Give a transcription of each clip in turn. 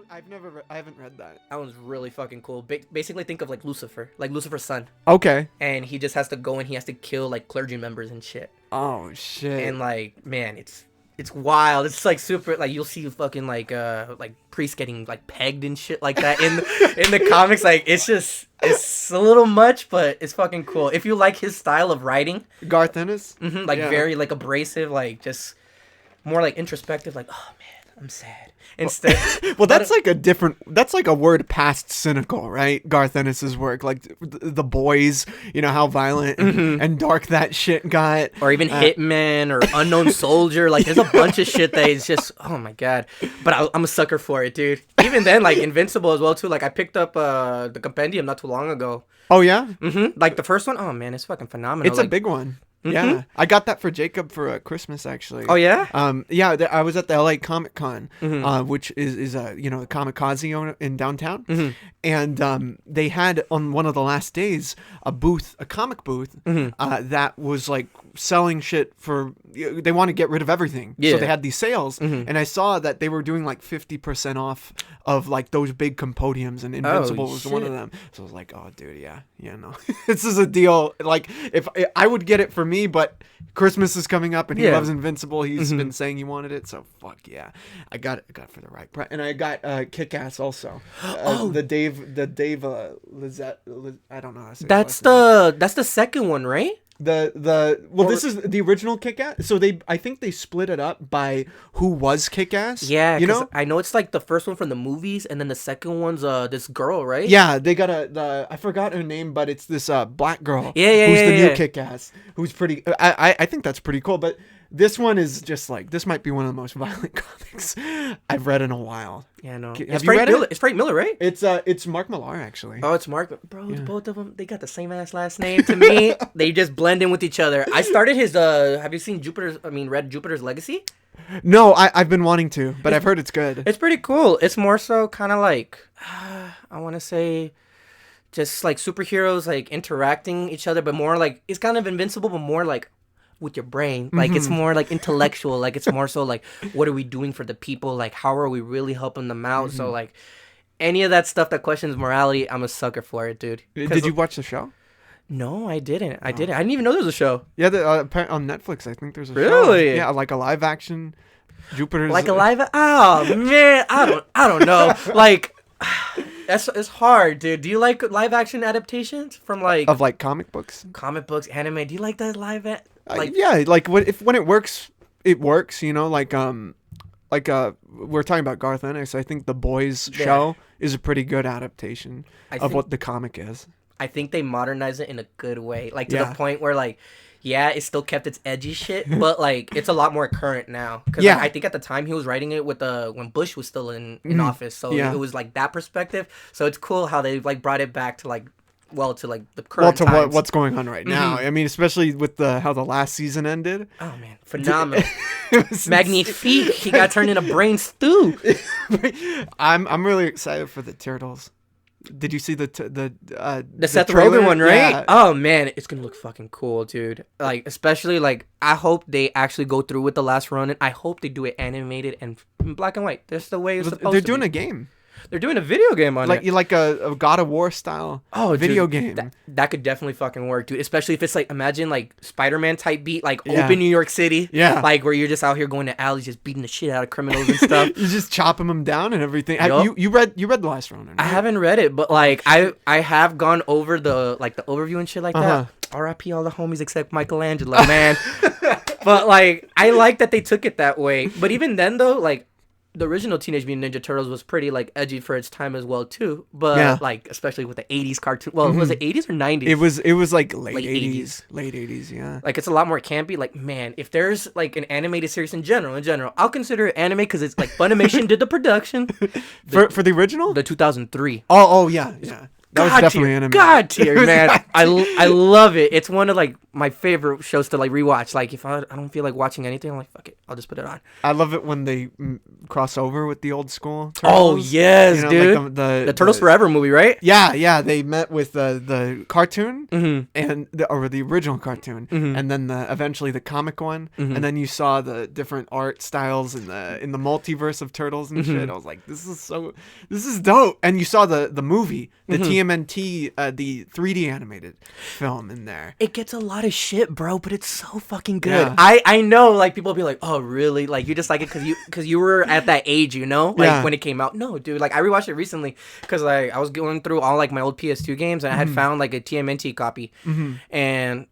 I haven't read that. That one's really fucking cool. Basically, think of like Lucifer's son. Okay. And he just has to go and he has to kill like clergy members and shit. Oh shit. And like, man, it's wild. It's like super. Like you'll see fucking like priests getting like pegged and shit like that in the comics. Like it's a little much, but it's fucking cool. If you like his style of writing, Garth Ennis, very like abrasive, like just more like introspective. Like, oh man, I'm sad. Instead, well, that's like a word past cynical, right? Garth Ennis's work, like the Boys, you know how violent and dark that shit got, or even Hitman or Unknown Soldier. Like, there's a bunch of shit that is just, oh my god. But I'm a sucker for it, dude. Even then, like Invincible as well too. Like, I picked up the compendium not too long ago. Oh yeah, like the first one. Oh man, it's fucking phenomenal. It's a big one. Yeah, I got that for Jacob for Christmas actually. Oh yeah. I was at the LA Comic Con, which is a kamikaze in downtown, and they had on one of the last days a comic booth that was like selling shit for. They want to get rid of everything, so they had these sales, and I saw that they were doing like 50% off of like those big compodiums, and Invincible was one of them. So I was like, oh dude, no, this is a deal. Like if I would get it for me, but Christmas is coming up and he loves Invincible. He's been saying he wanted it, so fuck yeah, I got it for the right price. And I got KickAss also. The Dave Lizette, I don't know how to say that's the second one, right? This is the original Kick-Ass. So I think they split it up by who was Kick-Ass. Yeah, you know, I know it's like the first one from the movies, and then the second one's this girl, right? Yeah, they got I forgot her name, but it's this black girl. Yeah, who's the new Kick-Ass? Who's pretty. I think that's pretty cool, but. This one is just like, this might be one of the most violent comics I've read in a while. Yeah, no. Have you read it? It's Frank Miller, right? It's Mark Millar, actually. Oh, it's Mark. Bro, both of them, they got the same ass last name to me. They just blend in with each other. I started his, have you seen read Jupiter's Legacy? No, I've been wanting to, but I've heard it's good. It's pretty cool. It's more so kind of like, I want to say, just like superheroes like interacting each other, but more like, it's kind of Invincible, but more like, with your brain, like it's more like intellectual, like it's more so like what are we doing for the people, like how are we really helping them out. So like any of that stuff that questions morality, I'm a sucker for it, dude. Did you watch the show? No, I didn't. I didn't even know there was a show. Yeah, on Netflix I think there's a show. Really? Yeah, like a live action Jupiter's like a live oh man, I don't know. Like it's hard, dude. Do you like live action adaptations from like comic books, anime? Do you like that live yeah, like when it works, you know, like we're talking about Garth Ennis. I think The Boys show is a pretty good adaptation of what the comic is. I think they modernize it in a good way, like to the point where like, yeah, it still kept its edgy shit, but like it's a lot more current now. Because I think at the time he was writing it with when Bush was still in office, so it was like that perspective. So it's cool how they like brought it back to like. To like the current times. What's going on right now. I mean, especially with how the last season ended. Oh man, phenomenal! Magnifique. He got turned into brain stew. I'm really excited for the Turtles. Did you see the Seth trailer? Rogen one, right? Yeah. Oh man, it's gonna look fucking cool, dude. Like especially like I hope they actually go through with the last run, and I hope they do it animated and in black and white. That's the way it's supposed to be. They're doing a game. They're doing a video game on it. Like a God of War style video game. That could definitely fucking work, dude. Especially if it's like, imagine like Spider-Man type beat, like open New York City. Yeah. Like where you're just out here going to alleys, just beating the shit out of criminals and stuff. You're just chopping them down and everything. You read the last Ronin, right? I haven't read it, but like I have gone over the overview and shit like that. R.I.P. all the homies except Michelangelo, man. But like I like that they took it that way. But even then though, like the original Teenage Mutant Ninja Turtles was pretty like edgy for its time as well too, but like especially with the 80s cartoon. Well, was it 80s or 90s? It was like late 80s, yeah. Like it's a lot more campy. Like man, if there's like an animated series in general, I'll consider it anime because it's like Funimation did the production for the original, the 2003. Oh yeah. That was definitely animated. God tier, man. I love it. It's one of like my favorite shows to like rewatch. Like if I don't feel like watching anything, I'm like, fuck it, I'll just put it on. I love it when they cross over with the old school Turtles. Oh yes, you know, dude. Like the Turtles Forever movie, right? Yeah. They met with the cartoon and the original cartoon, and then eventually the comic one, and then you saw the different art styles in the multiverse of Turtles and shit. I was like, this is dope. And you saw the movie, the TMNT, the 3D animated film in there. It gets a lot of shit, bro, but it's so fucking good. Yeah. I know, like, people be like, oh, really? Like, you just like it because you were at that age, you know? Like, when it came out. No, dude. Like, I rewatched it recently because I was going through all, like, my old PS2 games, and I had found, like, a TMNT copy. And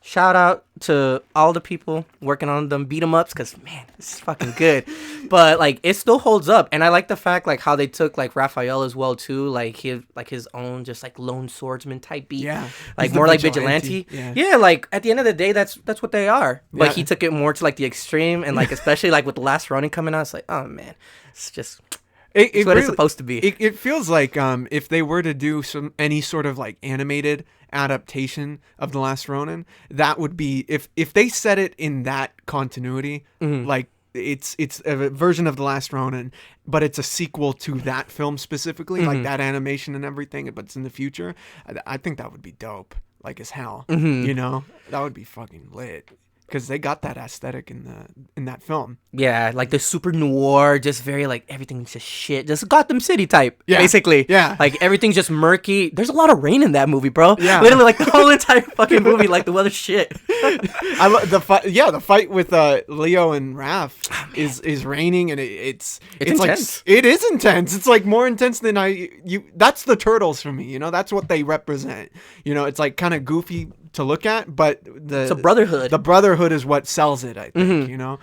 shout out to all the people working on them beat 'em ups because, man, this is fucking good. But, like, it still holds up. And I like the fact, like, how they took, like, Raphael as well, too. Like, his own just, like, lone swordsman type beat. Yeah. Like, more like vigilante. Yeah, like, at the end of the day, that's what they are. But he took it more to, like, the extreme. And, like, especially, like, with The Last Ronin coming out, it's like, oh, man. It's just... It's what it's supposed to be. It feels like if they were to do any sort of like animated adaptation of The Last Ronin, that would be if they set it in that continuity, like it's a version of The Last Ronin, but it's a sequel to that film specifically, like that animation and everything, but it's in the future. I think that would be dope, like as hell. You know, that would be fucking lit. Because they got that aesthetic in that film. Yeah, like the super noir, just very like everything's just shit, just Gotham City type, basically. Yeah, like everything's just murky. There's a lot of rain in that movie, bro. Yeah, literally like the whole entire fucking movie, like the weather shit. I love the fight. Yeah, the fight with Leo and Raph is raining, and it's intense. Like it is intense. It's like more intense than that's the Turtles for me. You know, that's what they represent. You know, it's like kind of goofy to look at, but it's a brotherhood. The brotherhood is what sells it, I think. You know,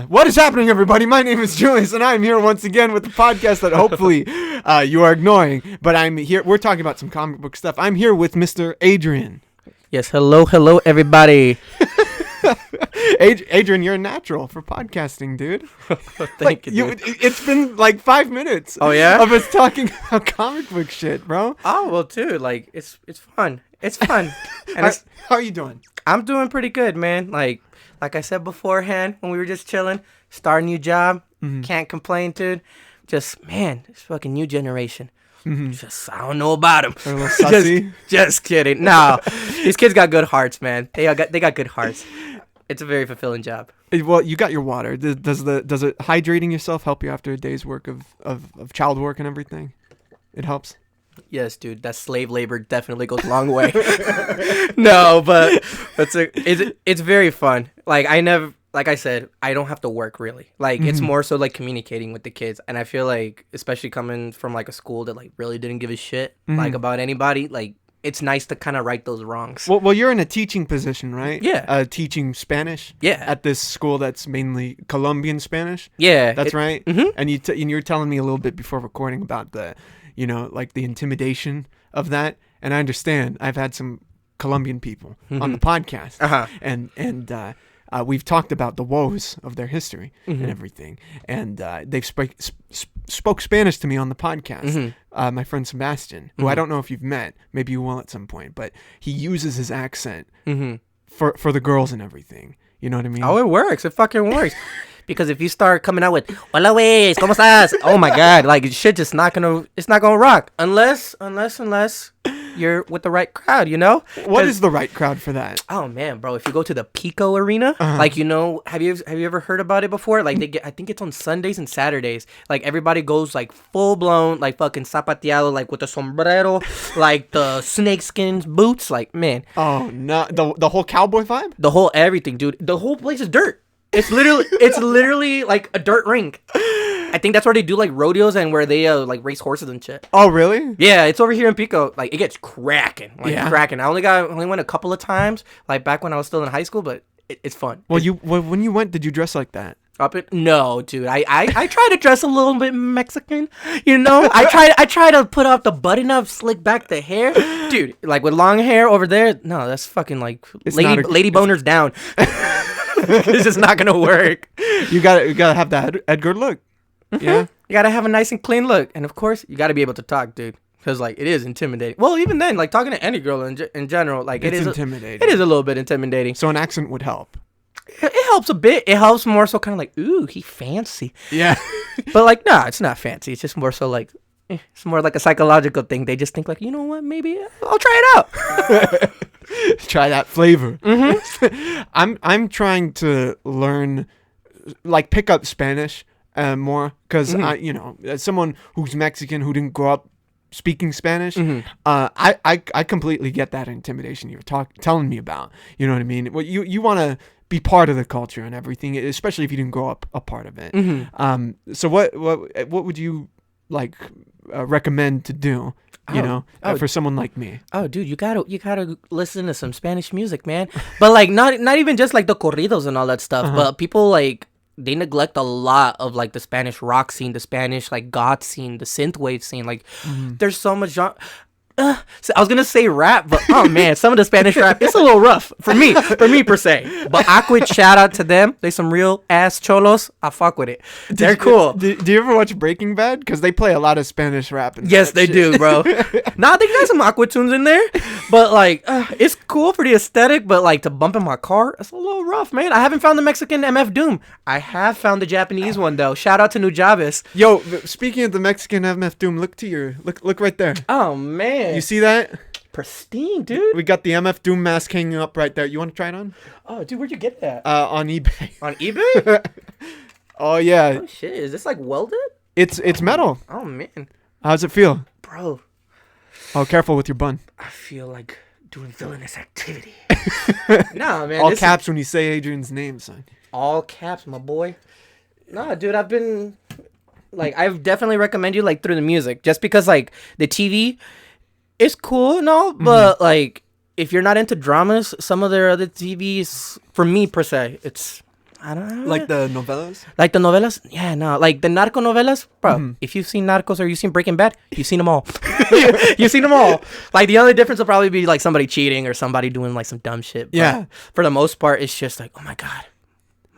what is happening, everybody? My name is Julius, and I'm here once again with the podcast that hopefully you are ignoring. But I'm here. We're talking about some comic book stuff. I'm here with Mr. Adrian. Yes, hello, everybody. Adrian, you're a natural for podcasting, dude. Thank you. It's been like 5 minutes. Oh yeah, of us talking about comic book shit, bro. Oh well, dude. Like it's fun. It's fun. And how are you doing? I'm doing pretty good, man. Like I said beforehand when we were just chilling, start a new job. Can't complain, dude. Just man, this fucking new generation. Just I don't know about them. They're a little sussy. just kidding. No, these kids got good hearts, man. They got good hearts. It's a very fulfilling job. Well, you got your water. Does it hydrating yourself help you after a day's work of child work and everything? It helps. Yes, dude. That slave labor definitely goes a long way. No, but it's very fun. Like like I said, I don't have to work really. Like it's more so like communicating with the kids, and I feel like especially coming from like a school that like really didn't give a shit like about anybody, like it's nice to kind of right those wrongs. Well, you're in a teaching position, right? Yeah. Teaching Spanish. Yeah. At this school that's mainly Colombian Spanish. Yeah. That's right. And you were telling me a little bit before recording about the, you know, like the intimidation of that, and I understand. I've had some Colombian people on the podcast, and we've talked about the woes of their history and everything, and they've spoke Spanish to me on the podcast. My friend Sebastian, who I don't know if you've met, maybe you will at some point, but he uses his accent for the girls and everything. You know what I mean? Oh, it works. It fucking works. Because if you start coming out with "Hola, wey, ¿cómo estás?" Oh my god, like shit, it's not gonna rock unless you're with the right crowd, you know? What is the right crowd for that? Oh man, bro, if you go to the Pico Arena, like, you know, have you ever heard about it before? Like I think it's on Sundays and Saturdays. Like everybody goes like full blown, like fucking zapateado, like with the sombrero, like the snakeskin boots, like man. Oh no, the whole cowboy vibe? The whole everything, dude. The whole place is dirt. It's literally like a dirt ring. I think that's where they do like rodeos and where they like race horses and shit. Oh really? Yeah, it's over here in Pico. Like it gets cracking, cracking. I only went a couple of times, like back when I was still in high school, but it's fun. Well, when you went, did you dress like that? No, dude. I try to dress a little bit Mexican, you know. I try to put up the button up, slick back the hair, dude. Like with long hair over there. No, that's fucking like lady boners down. It's just not gonna work. You gotta have that Edgar look. Yeah, you gotta have a nice and clean look, and of course, you gotta be able to talk, dude. because like it is intimidating. Well, even then, like talking to any girl in general, like It's it is intimidating. It is a little bit intimidating. So an accent would help. It helps a bit. It helps more so kind of like, ooh, he fancy. Yeah. But like, nah, it's not fancy. It's just more so like, it's more like a psychological thing. They just think like, you know what, maybe I'll try it out. Try that flavor. I'm trying to learn, like, pick up Spanish more because as someone who's Mexican who didn't grow up speaking Spanish, I completely get that intimidation you were telling me about. You know what I mean? Well, you want to be part of the culture and everything, especially if you didn't grow up a part of it. So what would you like recommend to do? For someone like me. Oh, dude, you gotta listen to some Spanish music, man. But like, not even just like the corridos and all that stuff. But people like they neglect a lot of like the Spanish rock scene, the Spanish like goth scene, the synthwave scene. Like, there's so much genre. So I was gonna say rap, but oh man, some of the Spanish rap, it's a little rough for me per se. But Aquid, shout out to them. They some real ass cholos. I fuck with it. They're cool. Do you ever watch Breaking Bad? Because they play a lot of Spanish rap. Yes, they do, bro. Nah, they got some Aquid tunes in there, but like, it's cool for the aesthetic. But like to bump in my car, it's a little rough, man. I haven't found the Mexican MF Doom. I have found the Japanese one though. Shout out to Nujabes. Yo, speaking of the Mexican MF Doom, look right there. Oh man. You see that? Pristine, dude. We got the MF Doom mask hanging up right there. You want to try it on? Oh, dude, where'd you get that? On eBay. On eBay? Oh yeah. Oh shit, is this like welded? It's metal. Oh man. How's it feel? Bro. Oh, careful with your bun. I feel like doing villainous activity. Nah, man. All caps when you say Adrian's name, son. All caps, my boy. Nah, dude, I've definitely recommend you like through the music, just because like the TV. It's cool and all, but like if you're not into dramas, some of their other TVs, for me per se, it's I don't know. Like the novellas? Like the novellas? Yeah, no. Like the narco novellas, bro. If you've seen Narcos or you've seen Breaking Bad, you've seen them all. You've seen them all. Like the only difference will probably be like somebody cheating or somebody doing like some dumb shit. But yeah. For the most part, it's just like, oh my god,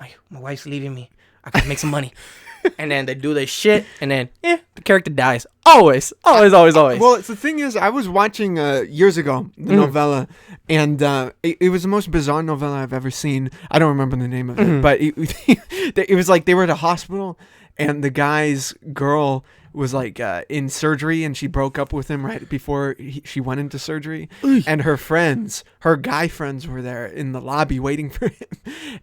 my wife's leaving me. I gotta make some money. And then they do their shit, and then the character dies. Always. Well, the thing is, I was watching years ago the novella, and it was the most bizarre novella I've ever seen. I don't remember the name of it, but it was like they were at a hospital, and the guy's girl was like in surgery, and she broke up with him right before she went into surgery. And her guy friends were there in the lobby waiting for him,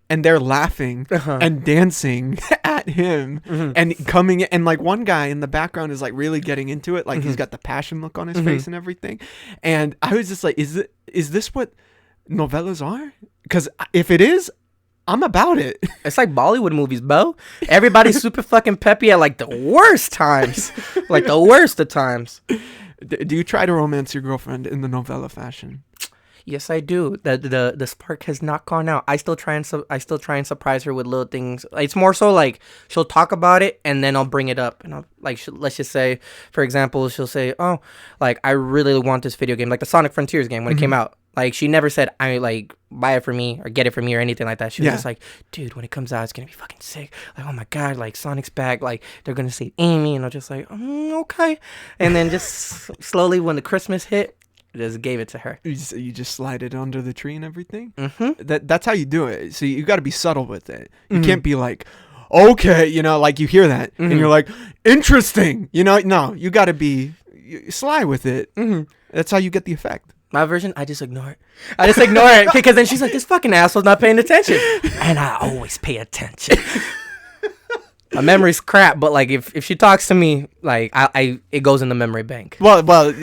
and they're laughing and dancing at him and coming in, and like one guy in the background is like really getting into it, like he's got the passion look on his face and everything. And I was just like, is this what novellas are? Because if it is, I'm about it. It's like Bollywood movies, bro. Everybody's super fucking peppy at like the worst times. Like the worst of times. Do you try to romance your girlfriend in the novella fashion? Yes, I do. The spark has not gone out. I still try and surprise her with little things. It's more so like she'll talk about it and then I'll bring it up, and I'll like let's just say, for example, she'll say, "Oh, like I really want this video game, like the Sonic Frontiers game when it came out." Like she never said, "I like buy it for me or get it for me" or anything like that. She was just like, "Dude, when it comes out, it's gonna be fucking sick. Like, oh my god, like Sonic's back. Like they're gonna say Amy," and I'm just like, "Okay." And then just slowly, when the Christmas hit, just gave it to her. You just slide it under the tree and everything. That's how you do it. So you got to be subtle with it. You can't be like, okay, like you hear that and you're like, interesting. No, you got to be sly with it. That's how you get the effect. My version, I just ignore it. Because then she's like, this fucking asshole's not paying attention. And I always pay attention. My memory's crap, but like if she talks to me, like it goes in the memory bank. Well,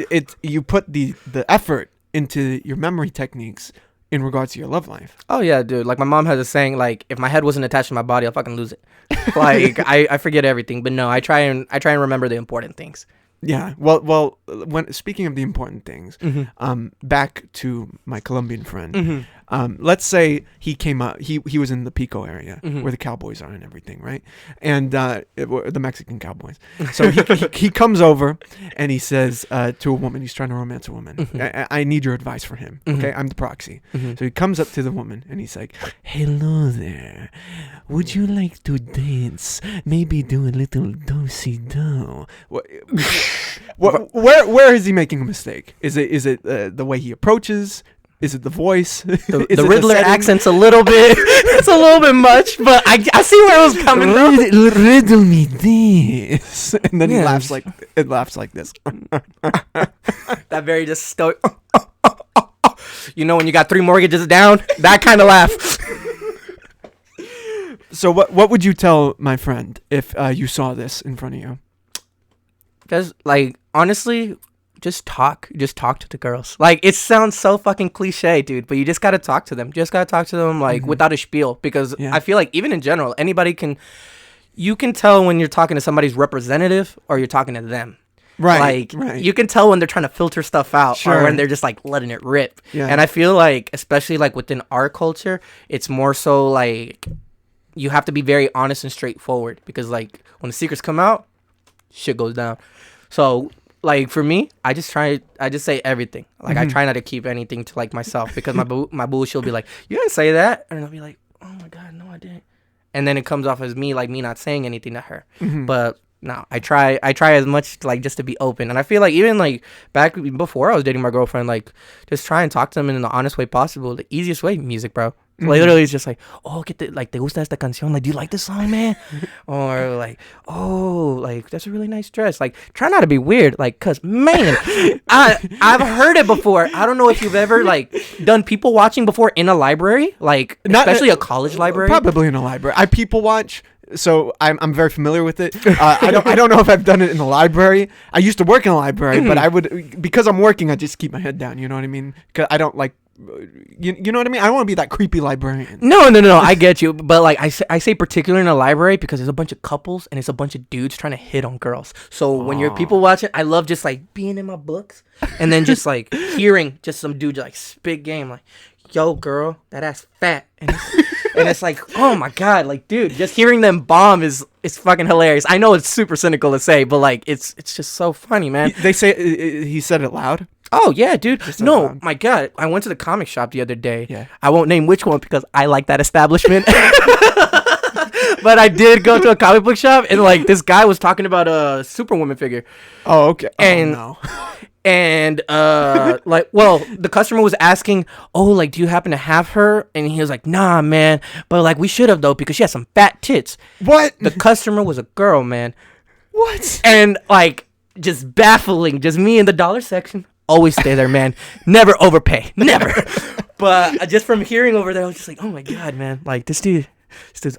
you put the effort into your memory techniques in regards to your love life. Oh yeah, dude. Like my mom has a saying, like if my head wasn't attached to my body, I'll fucking lose it. Like I forget everything, but no, I try and remember the important things. Yeah. Well, when speaking of the important things, back to my Colombian friend, let's say he came up, he was in the Pico area where the cowboys are and everything, right? And the Mexican cowboys. So he comes over and he says to a woman, he's trying to romance a woman. I need your advice for him. Okay, I'm the proxy. So he comes up to the woman and he's like, "Hello there. Would you like to dance? Maybe do a little do-si-do." Where is he making a mistake? Is it the way he approaches? Is it the voice? The Riddler accent's a little bit. It's a little bit much, but I see where it was coming from. Riddle me this, and then he laughs like this. That very just stoic. You know when you got 3 mortgages down, that kind of laugh. So what would you tell my friend if you saw this in front of you? Just like honestly. Just talk to the girls. Like, it sounds so fucking cliche, dude, but you just gotta talk to them. Like without a spiel, because I feel like even in general, you can tell when you're talking to somebody's representative or you're talking to them. Right. You can tell when they're trying to filter stuff out or when they're just like letting it rip. Yeah. And I feel like, especially like within our culture, it's more so like you have to be very honest and straightforward, because like when the secrets come out, shit goes down. So like for me, I just say everything. Like I try not to keep anything to like myself, because my boo, she'll be like, "You didn't say that," and I'll be like, "Oh my god, no, I didn't." And then it comes off as me not saying anything to her. But no, I try as much like just to be open. And I feel like even like back before I was dating my girlfriend, like just try and talk to them in the honest way possible. The easiest way, music, bro. Literally, it's just like, "Oh, ¿te gusta esta canción? Like, do you like this song, man?" Or like, "Oh, like that's a really nice dress." Like, try not to be weird, like, cause man, I've heard it before. I don't know if you've ever like done people watching before in a library, like especially a college library. Probably in a library. I people watch. So I'm very familiar with it. I don't know if I've done it in the library. I used to work in a library, but I would, because I'm working, I just keep my head down. You know what I mean? Cause I don't like. You know what I mean? I don't want to be that creepy librarian. No. I get you, but like I say particularly in a library, because there's a bunch of couples and it's a bunch of dudes trying to hit on girls. So when you're people watching, I love just like being in my books and then just like hearing just some dude like spit game like, "Yo, girl, that ass fat," and it's like, oh my god, like dude, just hearing them bomb is fucking hilarious. I know it's super cynical to say, but like it's just so funny, man. They say he said it loud. Oh yeah, dude. No, my god, I went to the comic shop the other day. Yeah. I won't name which one because I like that establishment. But I did go to a comic book shop, and like this guy was talking about a Superwoman figure. Oh, okay. And no. And like, well, the customer was asking, "Oh, like, do you happen to have her?" And he was like, "Nah, man, but like we should have though, because she has some fat tits." What? The customer was a girl, man. What? And like, just baffling. Just me in the dollar section. Always stay there, man. Never overpay. Never. But just from hearing over there, I was just like, oh my god, man. Like this dude's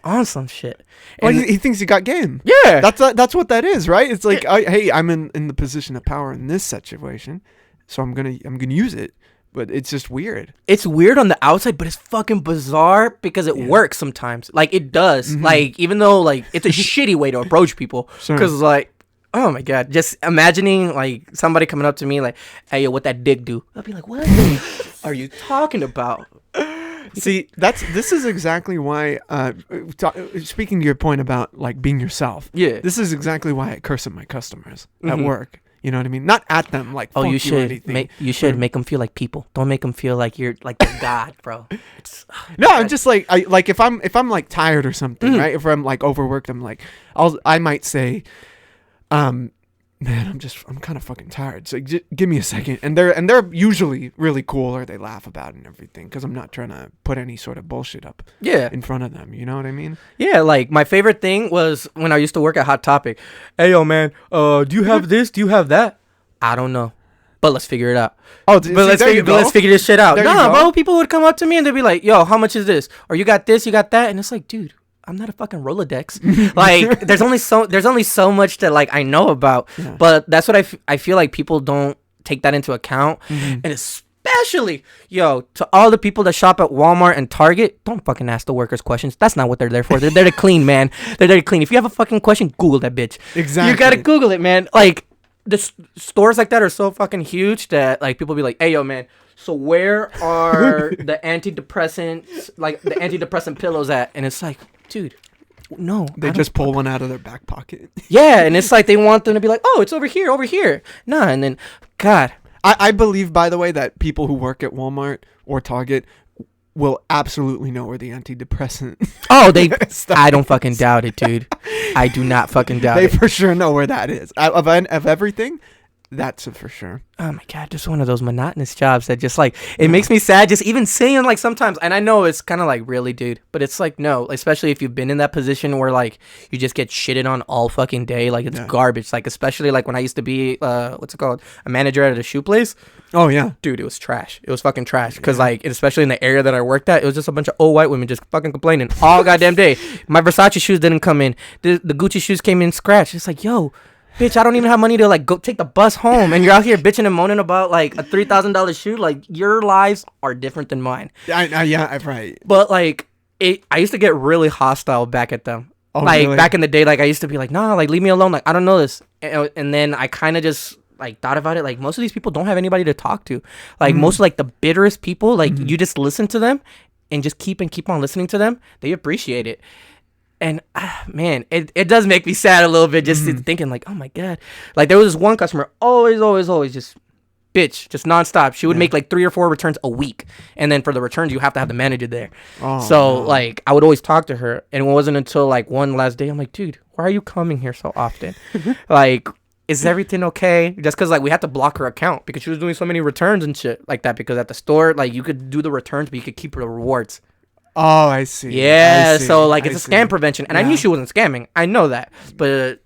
on some shit. And well, he thinks he got game. Yeah. That's what that is, right? It's like, hey, I'm in the position of power in this situation, so I'm gonna use it. But it's just weird. It's weird on the outside, but it's fucking bizarre because it works sometimes. Like it does. Mm-hmm. Like even though like it's a shitty way to approach people, because like, oh my god, just imagining like somebody coming up to me like, "Hey, yo, what that dick do?" I'll be like, "What are you talking about?" See, this is exactly why. Speaking to your point about like being yourself, this is exactly why I curse at my customers at work. You know what I mean? Not at them, like, you should make them feel like people. Don't make them feel like you're like their god, bro. I'm just like, if I'm like tired or something, right? If I'm like overworked, I'm like, I might say, man, I'm kind of fucking tired. So give me a second. And they're usually really cool, or they laugh about it and everything, because I'm not trying to put any sort of bullshit up in front of them. You know what I mean? Yeah, like my favorite thing was when I used to work at Hot Topic. "Hey, yo, man, do you have this? Do you have that?" "I don't know, but let's figure it out." Let's figure this shit out. Nah, bro, people would come up to me and they'd be like, "Yo, how much is this? Or you got this, you got that?" And it's like, dude, I'm not a fucking Rolodex. Like, there's only so much that like I know about. Yeah. But that's what I feel like people don't take that into account. Mm-hmm. And especially, to all the people that shop at Walmart and Target, don't fucking ask the workers questions. That's not what they're there for. They're there to clean, man. They're there to clean. If you have a fucking question, Google that bitch. Exactly. You gotta Google it, man. Like, the stores like that are so fucking huge that like people be like, "Hey, yo, man, so where are the antidepressants, like the antidepressant pillows at? And it's like, dude, no. They just pull one out of their back pocket. Yeah, and it's like they want them to be like, oh, it's over here. Nah, and then, God. I believe, by the way, that people who work at Walmart or Target will absolutely know where the antidepressant. Oh, I don't fucking doubt it, dude. I do not fucking doubt it. They for sure know where that is. Of everything, that's it for sure. Oh my God, just one of those monotonous jobs that just like, it makes me sad just even saying like sometimes, and I know it's kind of like, really, dude, but it's like, no, especially if you've been in that position where like you just get shitted on all fucking day, like it's garbage. Like especially like when I used to be what's it called, a manager at a shoe place. Oh yeah, dude, it was trash. It was fucking trash because like, especially in the area that I worked at, it was just a bunch of old white women just fucking complaining all goddamn day. My Versace shoes didn't come in, the Gucci shoes came in scratched. It's like, yo, bitch, I don't even have money to like go take the bus home, and you're out here bitching and moaning about like a $3,000 shoe. Like, your lives are different than mine. Yeah, right. But like, I used to get really hostile back at them. Oh, like really? Back in the day, like I used to be like, nah, like leave me alone. Like I don't know this, and then I kind of just like thought about it. Like most of these people don't have anybody to talk to. Like most like the bitterest people, like you just listen to them and just keep on listening to them. They appreciate it. And man, it does make me sad a little bit just thinking like, oh my God. Like there was this one customer, always just bitch, just nonstop. She would make like 3 or 4 returns a week. And then for the returns, you have to have the manager there. Like I would always talk to her. And it wasn't until like one last day, I'm like, dude, why are you coming here so often? Like, is everything okay? Just because like we had to block her account because she was doing so many returns and shit like that. Because at the store, like you could do the returns, but you could keep the rewards. Oh, I see. Yeah, so like it's a scam prevention, and I knew she wasn't scamming. I know that, but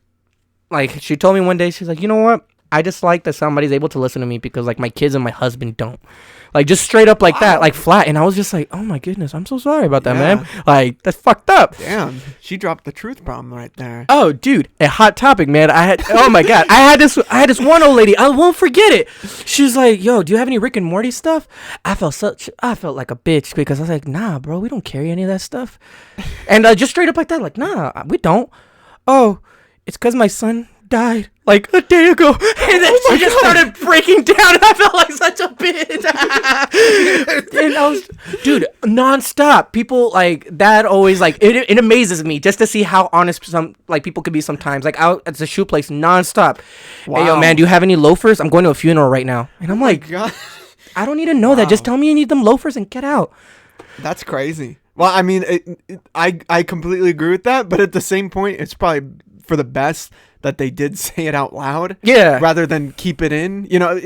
like she told me one day, she's like, you know what? I just like that somebody's able to listen to me because like my kids and my husband don't. Like just straight up like that, like flat. And I was just like, oh my goodness, I'm so sorry about that, man. Like that's fucked up. Damn, she dropped the truth bomb right there. Oh, dude, a hot topic, man. Oh my God, I had this one old lady. I won't forget it. She's like, yo, do you have any Rick and Morty stuff? I felt like a bitch because I was like, nah, bro, we don't carry any of that stuff. And just straight up like that, like, nah, we don't. Oh, it's because my son died like a day ago, and then she just started breaking down, and I felt like such a bitch. And I was, dude, nonstop. People like that always like it amazes me just to see how honest some like people could be sometimes. Like out at the shoe place, nonstop. Wow. Hey, yo, man, do you have any loafers? I'm going to a funeral right now, and I'm like, God. I don't need to know that. Just tell me you need them loafers and get out. That's crazy. Well, I mean, I completely agree with that, but at the same point, it's probably for the best that they did say it out loud, rather than keep it in, you know,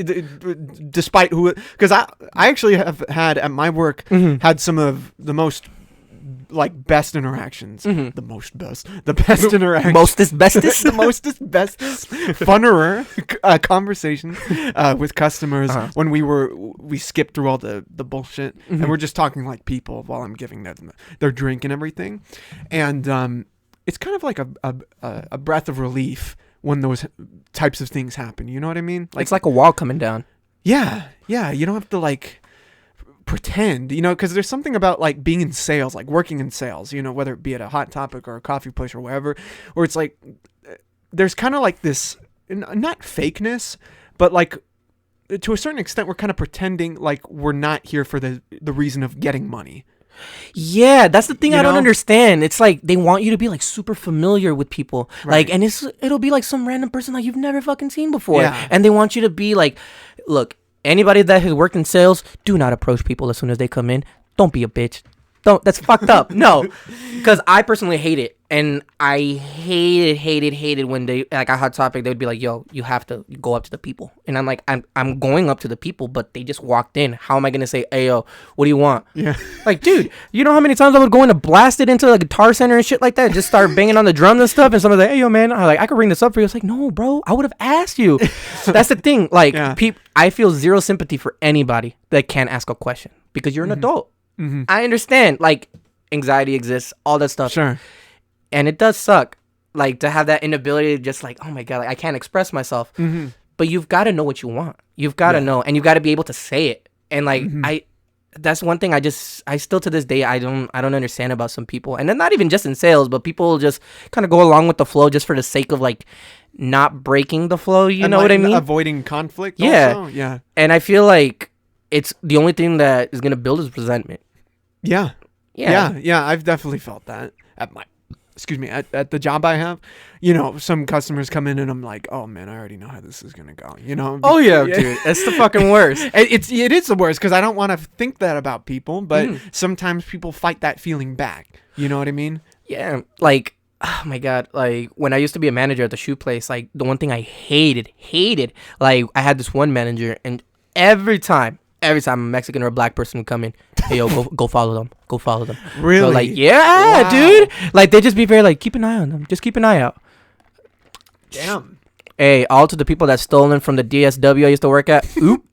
despite who, because I actually have had at my work had some of the most like best interactions, the best interactions, mostest bestest, the mostest bestest, funnerer conversations with customers when we skipped through all the bullshit and we're just talking like people while I'm giving them their drink and everything, and it's kind of like a breath of relief when those types of things happen. You know what I mean? Like, it's like a wall coming down. Yeah. You don't have to like pretend, you know, because there's something about like being in sales, like working in sales, you know, whether it be at a Hot Topic or a coffee place or wherever, where it's like there's kind of like this, not fakeness, but like to a certain extent, we're kind of pretending like we're not here for the reason of getting money. Yeah, that's the thing I don't understand. It's like they want you to be like super familiar with people, like, and it'll be like some random person like you've never fucking seen before, and they want you to be like, look, anybody that has worked in sales, do not approach people as soon as they come in. Don't be a bitch. Don't. That's fucked up. No, because I personally hate it, and I hated when they like a Hot Topic. They would be like, "Yo, you have to go up to the people," and I'm like, I'm going up to the people, but they just walked in. How am I gonna say, "Hey, yo, what do you want?" Yeah, like, dude, you know how many times I would go in and blast it into a Guitar Center and shit like that, just start banging on the drums and stuff, and someone's like, "Hey, yo, man, I could ring this up for you." It's like, no, bro, I would have asked you. That's the thing. Like, I feel zero sympathy for anybody that can't ask a question because you're an adult. Mm-hmm. I understand, like, anxiety exists, all that stuff. Sure. And it does suck, like, to have that inability to just, like, oh, my God, like, I can't express myself. Mm-hmm. But you've got to know what you want. You've got to know, and you've got to be able to say it. And, like, that's one thing I still to this day, I don't understand about some people. And then not even just in sales, but people just kind of go along with the flow just for the sake of, like, not breaking the flow. You know what I mean? Avoiding conflict also. Yeah. And I feel like it's the only thing that is gonna build is resentment. Yeah. I've definitely felt that at my, at the job I have. You know, some customers come in and I'm like, oh man, I already know how this is gonna go. You know? Oh yeah, dude, it's the fucking worst. It is the worst because I don't want to think that about people, but sometimes people fight that feeling back. You know what I mean? Yeah, like, oh my god, like when I used to be a manager at the shoe place, like the one thing I hated, like I had this one manager, and every time a Mexican or a black person would come in, hey yo, go follow them. Really? So, like, yeah, wow. Dude. Like they just be very like, keep an eye on them. Just keep an eye out. Damn. Hey, all to the people that stolen from the DSW I used to work at. Oop.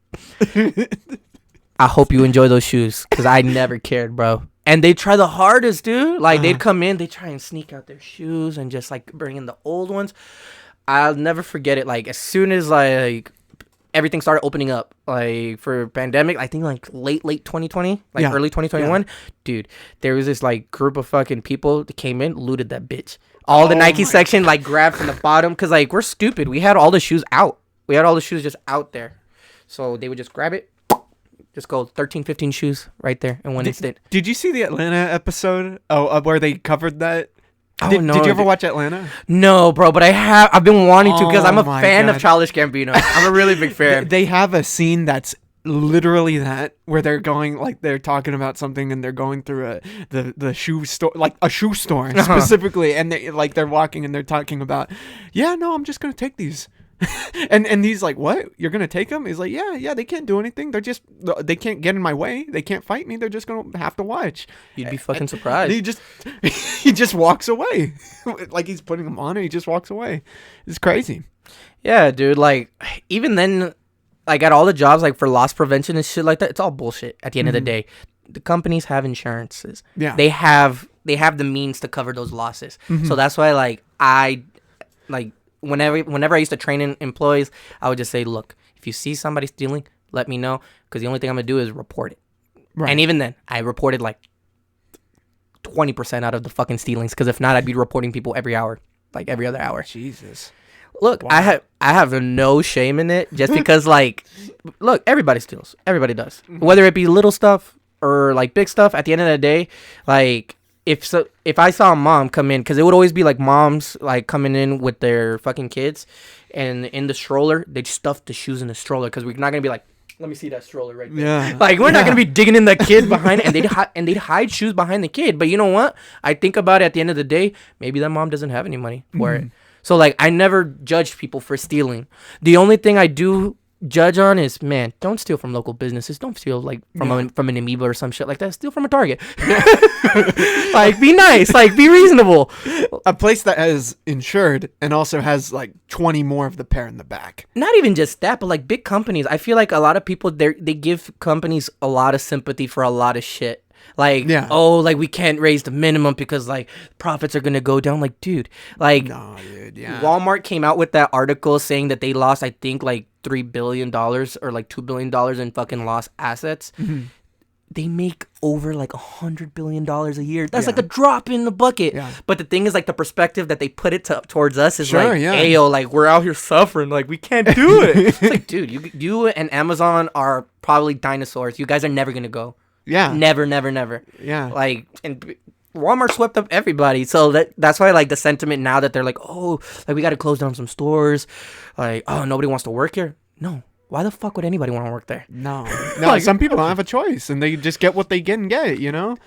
I hope you enjoy those shoes, because I never cared, bro. And they try the hardest, dude. Like they'd come in, they try and sneak out their shoes and just like bring in the old ones. I'll never forget it. Like as soon as like everything started opening up, like for pandemic, I think like late 2020, like early 2021, dude, there was this like group of fucking people that came in, looted that bitch. All the Nike section, like grabbed from the bottom, because like we're stupid. We had all the shoes out. We had all the shoes just out there. So they would just grab it, just go 13, 15 shoes right there in one instant. Did you see the Atlanta episode? Where they covered that? Oh, Did no. you ever watch Atlanta? No, bro, but I've been wanting to, because I'm a fan of Childish Gambino. I'm a really big fan. They have a scene that's literally that, where they're going, like they're talking about something and they're going through the shoe store, like a shoe store specifically, and they're walking and they're talking about, yeah, no, I'm just gonna take these. and he's like, what? You're gonna take them? He's like, yeah, they can't do anything. They can't get in my way. They can't fight me. They're just gonna have to watch. You'd be fucking surprised. He just walks away. Like he's putting them on and he just walks away. It's crazy. Yeah, dude. Like even then, like at all the jobs, like for loss prevention and shit like that, it's all bullshit. At the end of the day, the companies have insurances. Yeah, they have the means to cover those losses. So that's why, like whenever I used to train in employees, I would just say, look, if you see somebody stealing, let me know, because the only thing I'm gonna do is report it. Right. And even then, I reported like 20% out of the fucking stealings, because if not, I'd be reporting people every hour, like every other hour. Jesus. Look, wow. I have no shame in it, just because like, look, everybody steals. Everybody does. Whether it be little stuff or like big stuff, at the end of the day, like, if I saw a mom come in, because it would always be like moms like coming in with their fucking kids, and in the stroller they'd stuff the shoes in the stroller, because we're not gonna be like, let me see that stroller right there. Yeah. Like we're not gonna be digging in the kid behind, and they'd hide shoes behind the kid. But you know what? I think about it, at the end of the day, maybe that mom doesn't have any money for it. So like I never judge people for stealing. The only thing I do judge on is, man, don't steal from local businesses. Don't steal like from an Amoeba or some shit like that. Steal from a Target. Like be nice, like be reasonable. A place that has insured and also has like 20 more of the pair in the back. Not even just that, but like big companies. I feel like a lot of people they give companies a lot of sympathy for a lot of shit. Like, oh, like we can't raise the minimum because like profits are gonna go down. Like, dude, like no, dude, Walmart came out with that article saying that they lost, I think, like $3 billion or like $2 billion in fucking lost assets. They make over like $100 billion a year. That's like a drop in the bucket. Yeah. But the thing is, like the perspective that they put it towards us is hey, yo, like we're out here suffering. Like we can't do it. It's like, dude, you and Amazon are probably dinosaurs. You guys are never gonna go. Yeah. Never. Yeah. Like, and Walmart swept up everybody. So that's why, like, the sentiment now that they're like, oh, like, we got to close down some stores. Like, oh, nobody wants to work here. No. Why the fuck would anybody want to work there? No. Like, some people don't have a choice, and they just get what they can get, you know?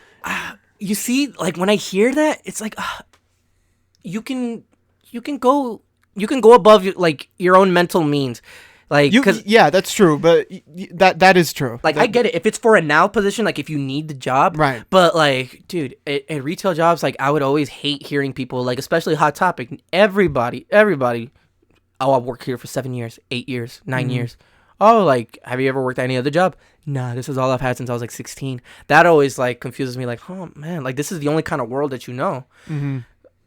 You see, like, when I hear that, it's like, you can go above, like, your own mental means. Like, yeah, that's true, but that is true. Like, I get it. If it's for a now position, like, if you need the job. Right. But, like, dude, at retail jobs, like, I would always hate hearing people, like, especially Hot Topic. Everybody, oh, I'll work here for 7 years, 8 years, 9 years. Oh, like, have you ever worked at any other job? Nah, this is all I've had since I was, like, 16. That always, like, confuses me. Like, oh, man, like, this is the only kind of world that you know.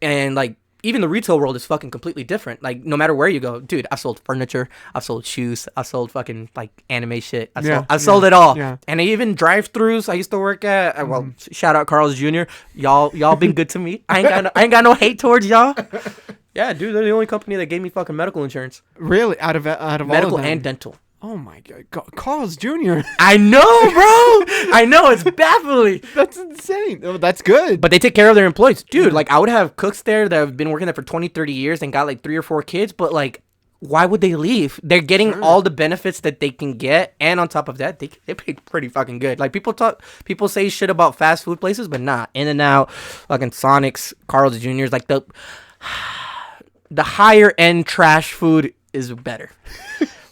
And, like, even the retail world is fucking completely different. Like, no matter where you go, dude, I've sold furniture, I've sold shoes, I've sold fucking, like, anime shit. I've sold it all. Yeah. And even drive-thrus I used to work at. Well, shout out Carl's Jr. Y'all been good to me. I ain't got no hate towards y'all. Yeah, dude, they're the only company that gave me fucking medical insurance. Really? Out of medical all of them? and dental. Oh my God, Carl's Jr. I know, bro. I know, it's baffling. That's insane. Oh, that's good. But they take care of their employees, dude. Like I would have cooks there that have been working there for 20, 30 years and got like 3 or 4 kids. But like, why would they leave? They're getting all the benefits that they can get, and on top of that, they pay pretty fucking good. Like people say shit about fast food places, but nah. In-N-Out, fucking Sonic's, Carl's Jr.'s, like the higher end trash food is better.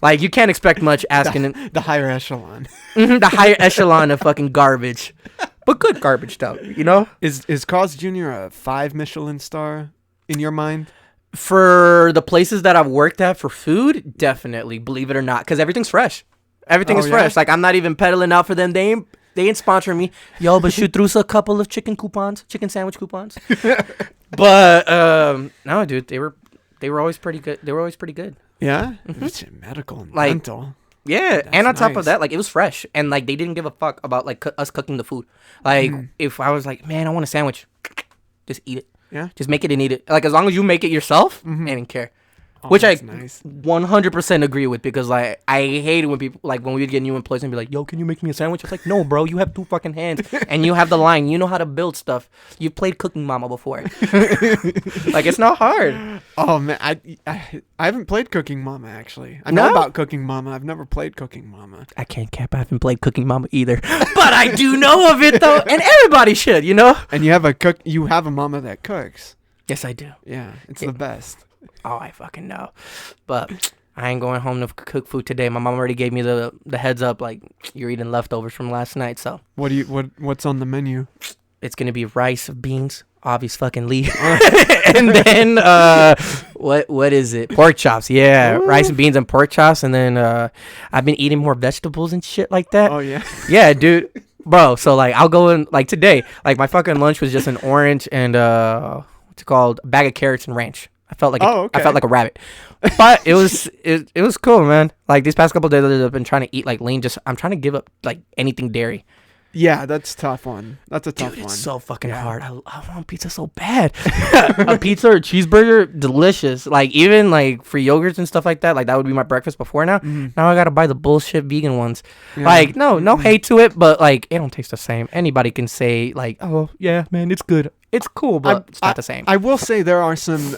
Like you can't expect much asking the higher echelon. The higher echelon of fucking garbage, but good garbage though. You know, is Carl's Jr. a 5 Michelin star in your mind? For the places that I've worked at for food, definitely, believe it or not, because everything's fresh. Everything is fresh. Like I'm not even peddling out for them. They ain't sponsoring me. Yo, but shoot through a couple of chicken sandwich coupons. But no, dude, they were always pretty good. They were always pretty good. Yeah, it's medical and like, dental. Yeah, and on top of that, like it was fresh, and like they didn't give a fuck about like us cooking the food. Like if I was like, man, I want a sandwich, just eat it. Yeah. Just make it and eat it. Like, as long as you make it yourself, I didn't care. Oh, which I nice. 100% agree with, because, like, I hate it when people, like, when we would get new employees and be like, yo, can you make me a sandwich? It's like, no, bro, you have 2 fucking hands, and you have the line. You know how to build stuff. You've played Cooking Mama before. Like, it's not hard. Oh, man, I haven't played Cooking Mama, actually. I know about Cooking Mama. I've never played Cooking Mama. I can't cap. I haven't played Cooking Mama either. But I do know of it, though, and everybody should, you know? And you have a mama that cooks. Yes, I do. Yeah, it's the best. Oh, I fucking know. But I ain't going home to cook food today. My mom already gave me the heads up, like, you're eating leftovers from last night, so. What's on the menu? It's gonna be rice, beans, obvious fucking Lee. And then what is it? Pork chops. Yeah. Ooh. Rice and beans and pork chops, and then I've been eating more vegetables and shit like that. Oh yeah. Yeah, dude. Bro, so like I'll go in, like today, like my fucking lunch was just an orange and what's it called? A bag of carrots and ranch. I felt like I felt like a rabbit. But it was cool, man. Like these past couple of days I've been trying to eat like lean. I'm trying to give up like anything dairy. Yeah, that's a tough one. That's a tough one. It's so fucking hard. I want pizza so bad. A pizza or cheeseburger, delicious. Like even like for yogurts and stuff like that. Like that would be my breakfast before now. Now I gotta buy the bullshit vegan ones. Yeah. Like no hate to it, but like it don't taste the same. Anybody can say like, oh yeah, man, it's good. It's cool, but it's not the same. I will say there are some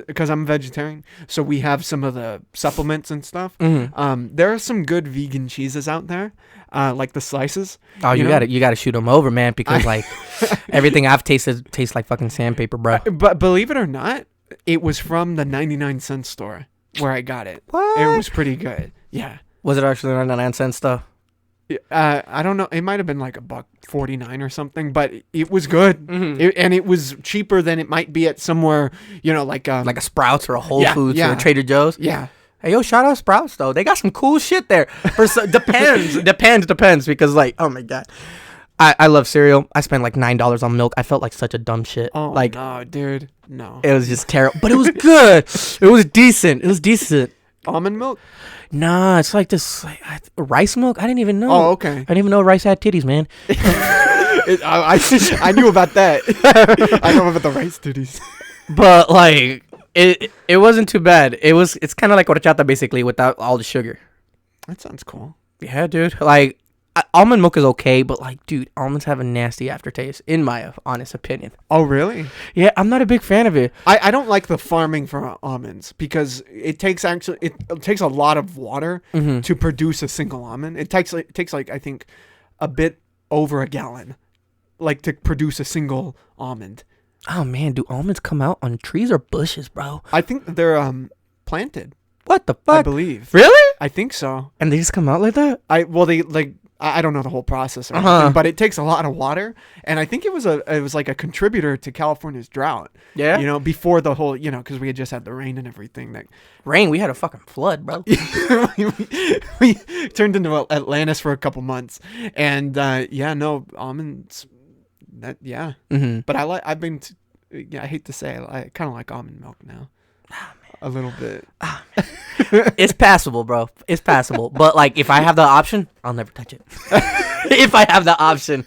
because I'm a vegetarian, so we have some of the supplements and stuff. There are some good vegan cheeses out there, like the slices. Oh, you gotta shoot them over, man, because like everything I've tasted tastes like fucking sandpaper, bro. But believe it or not, it was from the 99-cent store where I got it. What? It was pretty good. Yeah. Was it actually 99-cent stuff? I don't know. It might have been like $1.49 or something, but it was good, and it was cheaper than it might be at somewhere, like a Sprouts or a Whole Foods or a Trader Joe's. Yeah. Hey, yo, shout out Sprouts though. They got some cool shit there. Depends because like, oh my god, I love cereal. I spent like $9 on milk. I felt like such a dumb shit. Oh like, no, dude, no. It was just terrible, but it was good. It was decent. Almond milk. Nah, it's like this rice milk. I didn't even know. Oh, okay. I didn't even know rice had titties, man. I knew about that. I know about the rice titties. But like, it wasn't too bad. It's kind of like horchata basically without all the sugar. That sounds cool. Yeah, dude. Like, almond milk is okay, but like, dude, almonds have a nasty aftertaste, in my honest opinion. Oh, really? Yeah, I'm not a big fan of it. I don't like the farming for almonds because it takes a lot of water to produce a single almond. It takes like I think a bit over a gallon, like to produce a single almond. Oh man, do almonds come out on trees or bushes, bro? I think they're planted. What the fuck? I believe. Really? I think so. And they just come out like that? I don't know the whole process or anything, but it takes a lot of water, and I think it was like a contributor to California's drought. Yeah, before the whole, because we had just had the rain and everything. We had a fucking flood, bro. we turned into Atlantis for a couple months, and almonds. But I hate to say it, I kind of like almond milk now. Oh, a little bit. It's passable, bro. It's passable. But like, if I have the option, I'll never touch it. If I have the option.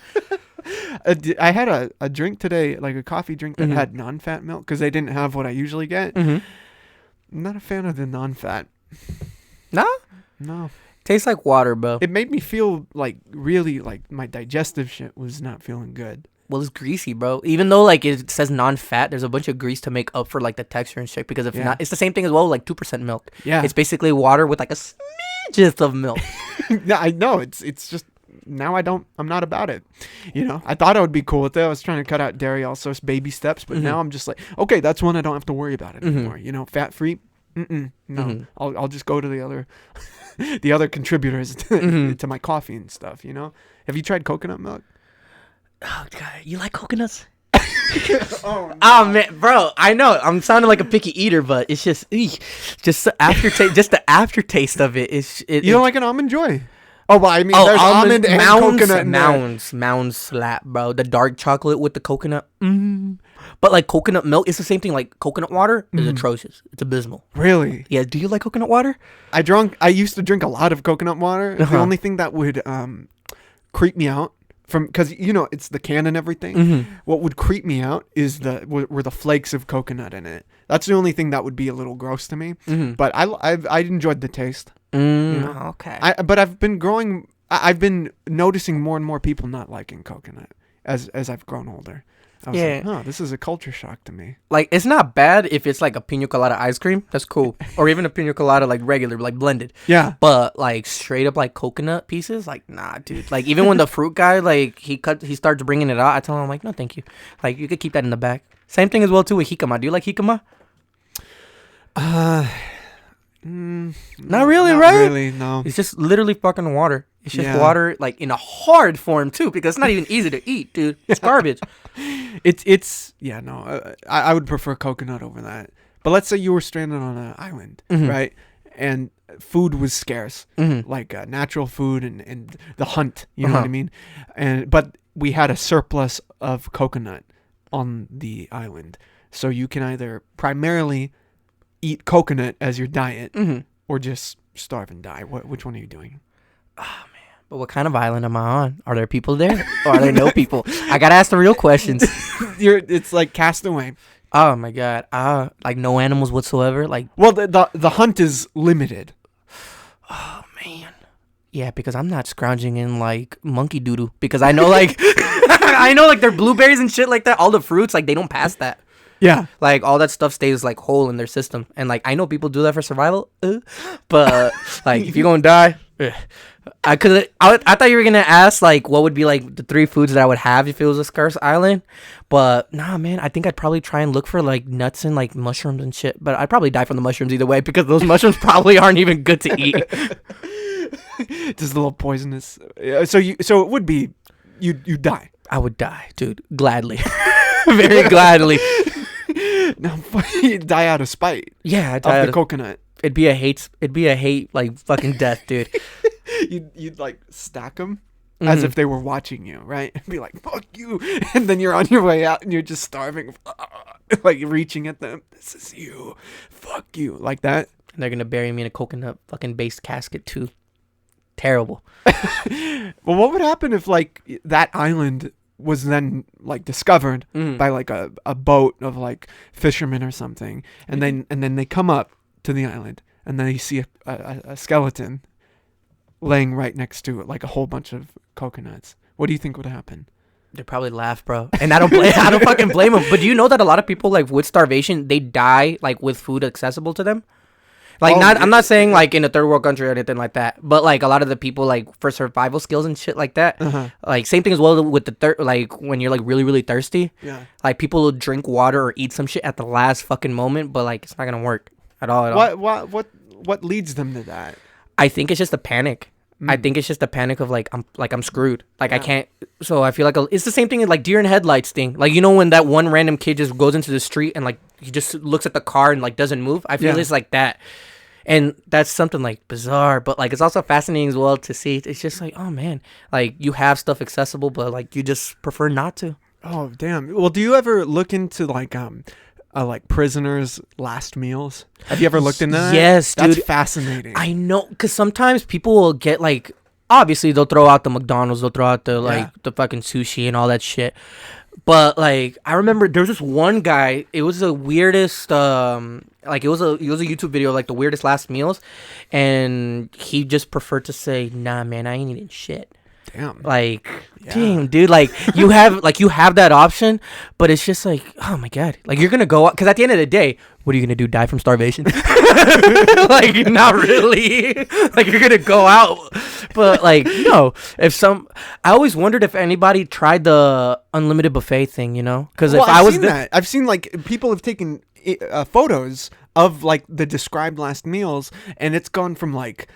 I had a drink today, like a coffee drink that had non-fat milk because they didn't have what I usually get. I'm not a fan of the non-fat. No? No. Tastes like water, bro. It made me feel like really like my digestive shit was not feeling good. Well, it's greasy, bro. Even though like it says non-fat, there's a bunch of grease to make up for like the texture and shit. Because if not, it's the same thing as well, like 2% milk. Yeah, it's basically water with like a smidge of milk. Yeah, I know. It's just now I'm not about it. You know, I thought I would be cool with it. I was trying to cut out dairy, also baby steps, but now I'm just like, okay, that's one I don't have to worry about it anymore. You know, fat free. No, I'll just go to the other contributors to my coffee and stuff. You know, have you tried coconut milk? Oh god, you like coconuts? Oh, no. Oh man, bro, I know I'm sounding like a picky eater, but it's just the aftertaste, just the aftertaste of it. You don't like an Almond Joy? Oh, well, I mean, there's almond and coconut. Mounds slap, bro. The dark chocolate with the coconut. But like coconut milk, it's the same thing. Like coconut water is atrocious. It's abysmal. Really? Yeah. Do you like coconut water? I used to drink a lot of coconut water. The only thing that would creep me out because you know it's the can and everything. What would creep me out is were the flakes of coconut in it. That's the only thing that would be a little gross to me. But I enjoyed the taste. You know? Okay. But I've been noticing more and more people not liking coconut as I've grown older. I was like, oh, this is a culture shock to me. Like, it's not bad if it's like a pina colada ice cream. That's cool. Or even a pina colada like regular, like blended. Yeah. But like straight up like coconut pieces, like nah, dude. Like even when the fruit guy like he starts bringing it out, I tell him I'm like, no, thank you. Like you could keep that in the back. Same thing as well too with jicama. Do you like jicama? Not really, right? Really, no. It's just literally fucking water. It's just water, like in a hard form too, because it's not even easy to eat, dude. It's garbage. I would prefer coconut over that. But let's say you were stranded on an island, right? And food was scarce, like natural food and the hunt. You know what I mean? But we had a surplus of coconut on the island, so you can either primarily eat coconut as your diet, or just starve and die. Which one are you doing? Oh man! But what kind of island am I on? Are there people there, or are there no people? I gotta ask the real questions. It's like Castaway. Oh my god! Like no animals whatsoever. Like, well, the hunt is limited. Oh man. Yeah, because I'm not scrounging in like monkey doodoo, because I know like I know like their blueberries and shit like that. All the fruits like they don't pass that. Yeah, like all that stuff stays like whole in their system, and like I know people do that for survival, but like if you're gonna die, I thought you were gonna ask like what would be like the 3 foods that I would have if it was a scarce island, but nah, man, I think I'd probably try and look for like nuts and like mushrooms and shit, but I'd probably die from the mushrooms either way because those mushrooms probably aren't even good to eat. Just a little poisonous. So it would be you die. I would die, dude, gladly, very gladly. No, you die out of spite. Yeah, I'd die out of the coconut. It'd be a hate like fucking death, dude. You'd like stack them as if they were watching you, right? And be like, fuck you. And then you're on your way out and you're just starving, like reaching at them. This is you. Fuck you. Like that. And they're going to bury me in a coconut fucking based casket too. Terrible. Well, what would happen if like that island was then like discovered by like a boat of like fishermen or something, and then they come up to the island and then you see a skeleton laying right next to it, like a whole bunch of coconuts. What do you think would happen? They'd probably laugh, bro. And I don't fucking blame them. But do you know that a lot of people like with starvation, they die like with food accessible to them? Like I'm not saying like in a third world country or anything like that, but like a lot of the people like for survival skills and shit like that, like same thing as well with the like when you're like really really thirsty, like people will drink water or eat some shit at the last fucking moment, but like it's not gonna work at all. What leads them to that? I think it's just a panic. I think it's just a panic of like I'm screwed. Like I can't. So I feel like it's the same thing as like deer in headlights thing. Like you know when that one random kid just goes into the street and like he just looks at the car and like doesn't move. I feel it's like that. And that's something like bizarre, but like it's also fascinating as well to see. It's just like, oh man, like you have stuff accessible, but like you just prefer not to. Oh damn. Well, do you ever look into like prisoners' last meals? Have you ever looked into that? Yes, dude. That's fascinating. I know, because sometimes people will get like, obviously they'll throw out the McDonald's, they'll throw out the the fucking sushi and all that shit. But like I remember there was this one guy. It was the weirdest. Like it was a YouTube video like the weirdest last meals, and he just preferred to say, "Nah, man, I ain't eating shit." Damn. Like, damn, dude. Like you have that option, but it's just like, oh my god. Like you're gonna go out because at the end of the day, what are you gonna do? Die from starvation? Like not really. Like you're gonna go out, but like no. I always wondered if anybody tried the unlimited buffet thing. You know, because if I was that, I've seen like people have taken photos of like the described last meals, and it's gone from like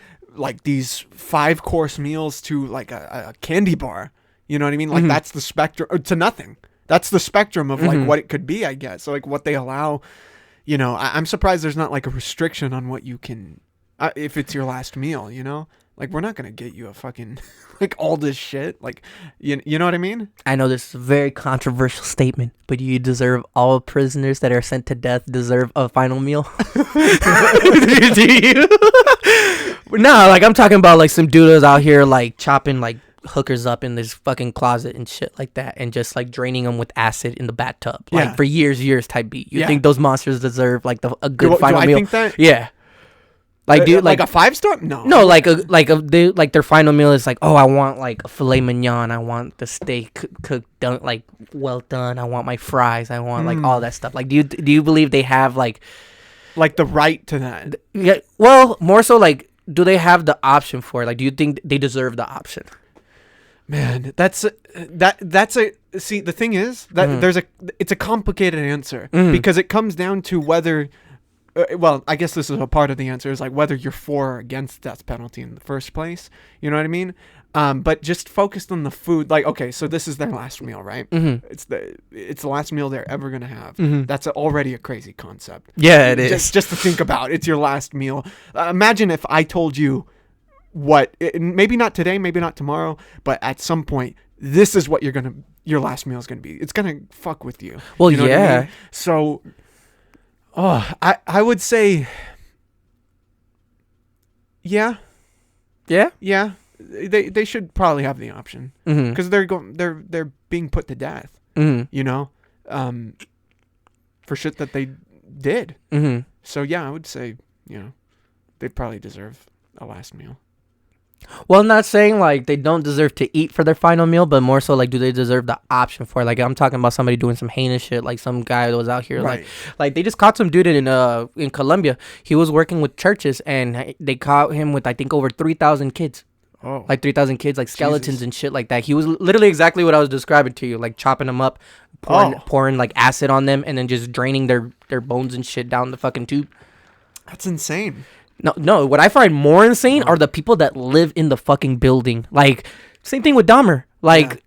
these 5-course meals to like a candy bar. You know what I mean? Like that's the spectrum to nothing. That's the spectrum of like what it could be, I guess. So like what they allow, you know, I'm surprised there's not like a restriction on what you can, if it's your last meal, you know, like we're not going to get you a fucking like all this shit. Like, you know what I mean? I know this is a very controversial statement, but you deserve all prisoners that are sent to death deserve a final meal. Do you? No, like I'm talking about like some dudes out here like chopping like hookers up in this fucking closet and shit like that, and just like draining them with acid in the bathtub, like for years type beat. You think those monsters deserve like a good final meal? I think that? Yeah. Like, dude, like a 5-star? No, like their final meal is like, oh, I want like a filet mignon, I want the steak cooked done, like well done, I want my fries, I want like all that stuff. Like, do you believe they have like the right to that? Yeah, well, more so like, do they have the option for it? Like, do you think they deserve the option? Man, that's a see. The thing is that it's a complicated answer because it comes down to whether. Well, I guess this is a part of the answer is like whether you're for or against death penalty in the first place. You know what I mean? But just focused on the food. Like, okay, so this is their last meal, right? It's the last meal they're ever gonna have. That's already a crazy concept. Yeah, it is. Just to think about, it's your last meal. Imagine if I told you maybe not today, maybe not tomorrow, but at some point, this is what your last meal is gonna be. It's gonna fuck with you. Well, you know yeah. what I mean? So. Oh, I would say, yeah. They should probably have the option because they're being put to death. You know, for shit that they did. So yeah, I would say they probably deserve a last meal. Well, I'm not saying like they don't deserve to eat for their final meal, but more so like, do they deserve the option for it? Like I'm talking about somebody doing some heinous shit, like some guy that was out here, right. like they just caught some dude in Colombia. He was working with churches, and they caught him with I think over 3,000 kids. Oh, like 3,000 kids, like skeletons Jesus. And shit like that. He was literally exactly what I was describing to you, like chopping them up, pouring like acid on them, and then just draining their bones and shit down the fucking tube. That's insane. No. What I find more insane are the people that live in the fucking building. Like, same thing with Dahmer. Like,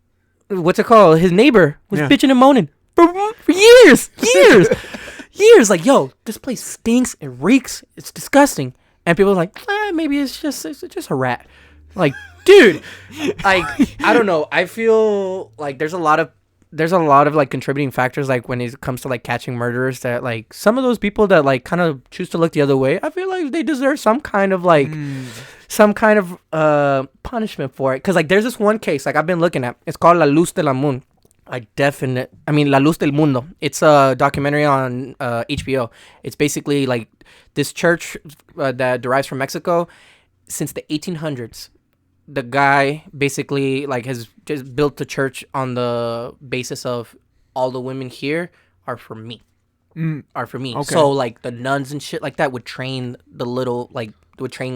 what's it called? His neighbor was bitching and moaning for years. Years. Like, yo, this place stinks. It reeks. It's disgusting. And people are like, maybe it's just a rat. Like, dude, like, I don't know. I feel like there's a lot of like contributing factors, like when it comes to like catching murderers, that like some of those people that like kind of choose to look the other way, I feel like they deserve some kind of like punishment for it. Because like there's this one case like I've been looking at. It's called La Luz de la Moon. La Luz del Mundo. It's a documentary on HBO. It's basically like this church that derives from Mexico since the 1800s. The guy basically like has just built the church on the basis of all the women here are for me. Okay. So like the nuns and shit like that would train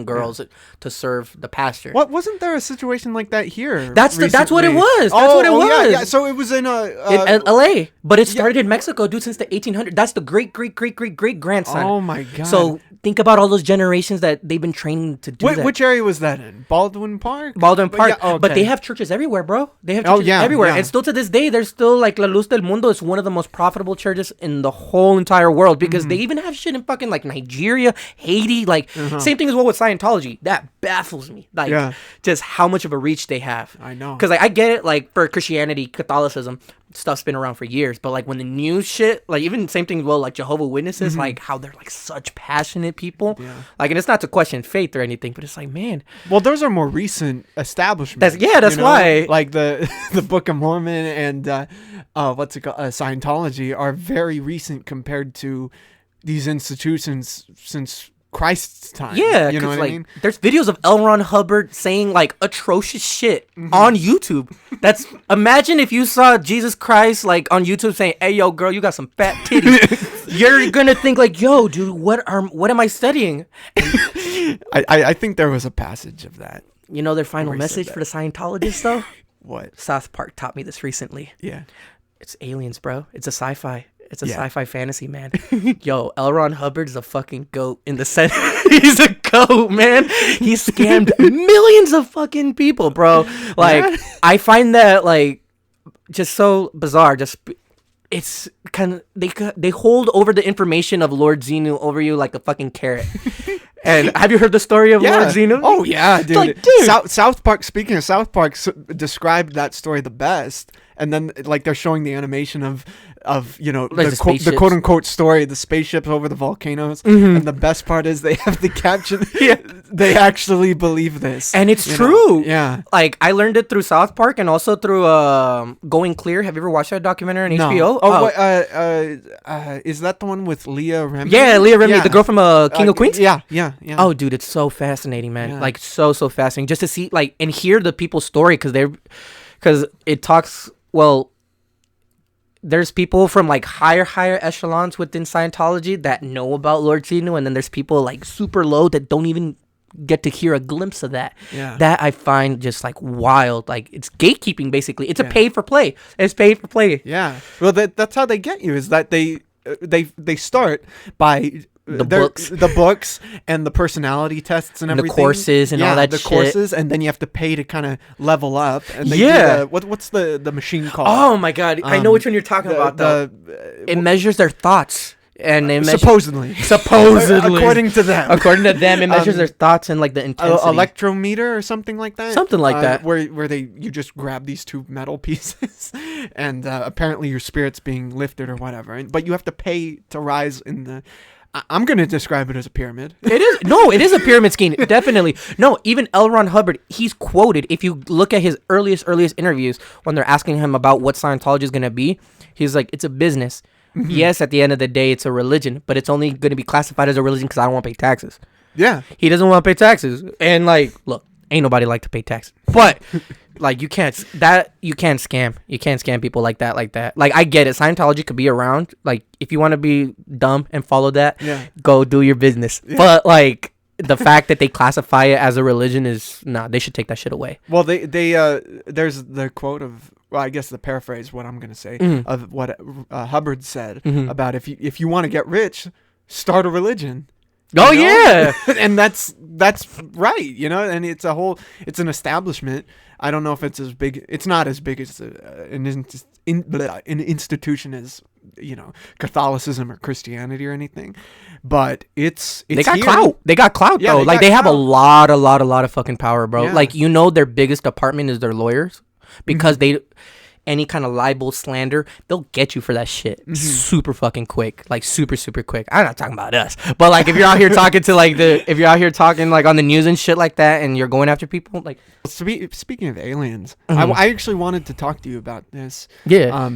girls to serve the pastor. What wasn't there a situation like that here? That's what it was. That's what it was. Yeah. So it was in L.A., but it started in Mexico, dude, since the 1800s. That's the great grandson. Oh my god. So think about all those generations that they've been training to do that. Which area was that in? Baldwin Park. But they have churches everywhere, bro. They have churches everywhere, and still to this day, there's still like La Luz del Mundo is one of the most profitable churches in the whole entire world because they even have shit in fucking like Nigeria, Haiti. Like same thing as as well with Scientology. That baffles me. Like, just how much of a reach they have. I know. Because, like, I get it, like, for Christianity, Catholicism, stuff's been around for years. But, like, when the new shit, like, even same thing, well, like, Jehovah's Witnesses, like, how they're, like, such passionate people. Yeah. Like, and it's not to question faith or anything, but it's like, man. Well, those are more recent establishments. That's why. Like, the Book of Mormon and, what's it called, Scientology are very recent compared to these institutions since Christ's time. Yeah, you know what like, I mean? There's videos of L. Ron Hubbard saying like atrocious shit on YouTube. That's imagine if you saw Jesus Christ like on YouTube saying, "Hey, yo, girl, you got some fat titties." You're gonna think like, "Yo, dude, what am I studying?" I think there was a passage of that. You know their final message for the Scientologists though? What? South Park taught me this recently. Yeah. It's aliens, bro. It's a sci-fi. It's a sci-fi fantasy, man. Yo, L. Ron Hubbard's a fucking goat in the sense. He's a goat, man. He scammed millions of fucking people, bro. Like, I find that, like, just so bizarre. Just, it's kind of, they hold over the information of Lord Xenu over you like a fucking carrot. And have you heard the story of Lord Xenu? Oh, yeah, dude. Like, dude. South Park, speaking of South Park, described that story the best. And then, like, they're showing the animation of you know, the quote-unquote story, the spaceships over the volcanoes. And the best part is they have the caption. They actually believe this. And it's true. Know? Yeah. Like, I learned it through South Park and also through Going Clear. Have you ever watched that documentary on HBO? Oh, is that the one with Leah Remini? Yeah, Leah Remini, the girl from King of Queens? Yeah. Oh, dude, it's so fascinating, man. Yeah. Like, so fascinating. Just to see, like, and hear the people's story because it talks, well, there's people from like higher echelons within Scientology that know about Lord Xenu, and then there's people like super low that don't even get to hear a glimpse of that. Yeah. That I find just like wild. Like, it's gatekeeping basically. It's a pay for play. It's paid for play. Yeah. Well, that's how they get you, is that they start by the books and the personality tests and everything, the courses and all that shit. Courses, and then you have to pay to kind of level up. And they do what's the machine called? Oh my god, I know which one you're talking about. Though it measures their thoughts, and supposedly according to them, it measures their thoughts and like the intensity. Electrometer or something like that. Where you just grab these two metal pieces, and apparently your spirit's being lifted or whatever. But you have to pay to rise in the. I'm going to describe it as a pyramid. It is a pyramid scheme. Definitely. No, even L. Ron Hubbard, he's quoted, if you look at his earliest interviews, when they're asking him about what Scientology is going to be, he's like, it's a business. Yes, at the end of the day, it's a religion, but it's only going to be classified as a religion because I don't want to pay taxes. Yeah. He doesn't want to pay taxes. And like, look, ain't nobody like to pay taxes. But like, you can't scam. You can't scam people like that. Like, I get it. Scientology could be around. Like, if you want to be dumb and follow that, go do your business. Yeah. But like, the fact that they classify it as a religion is they should take that shit away. Well, they there's the quote of, well, I guess the paraphrase what I'm gonna say of what Hubbard said about if you want to get rich, start a religion. Oh, you know? Yeah. And that's right, you know, and it's an establishment. I don't know if it's as big. It's not as big as an institution as, you know, Catholicism or Christianity or anything, but it's they got clout. They got clout, though. Like, they have a lot of fucking power, bro. Yeah. Like, you know, their biggest department is their lawyers because any kind of libel, slander, they'll get you for that shit super fucking quick. Like, super quick. I'm not talking about us, but like, if you're out here talking to like if you're out here talking like on the news and shit like that, and you're going after people, like. Speaking of aliens, I actually wanted to talk to you about this. Yeah.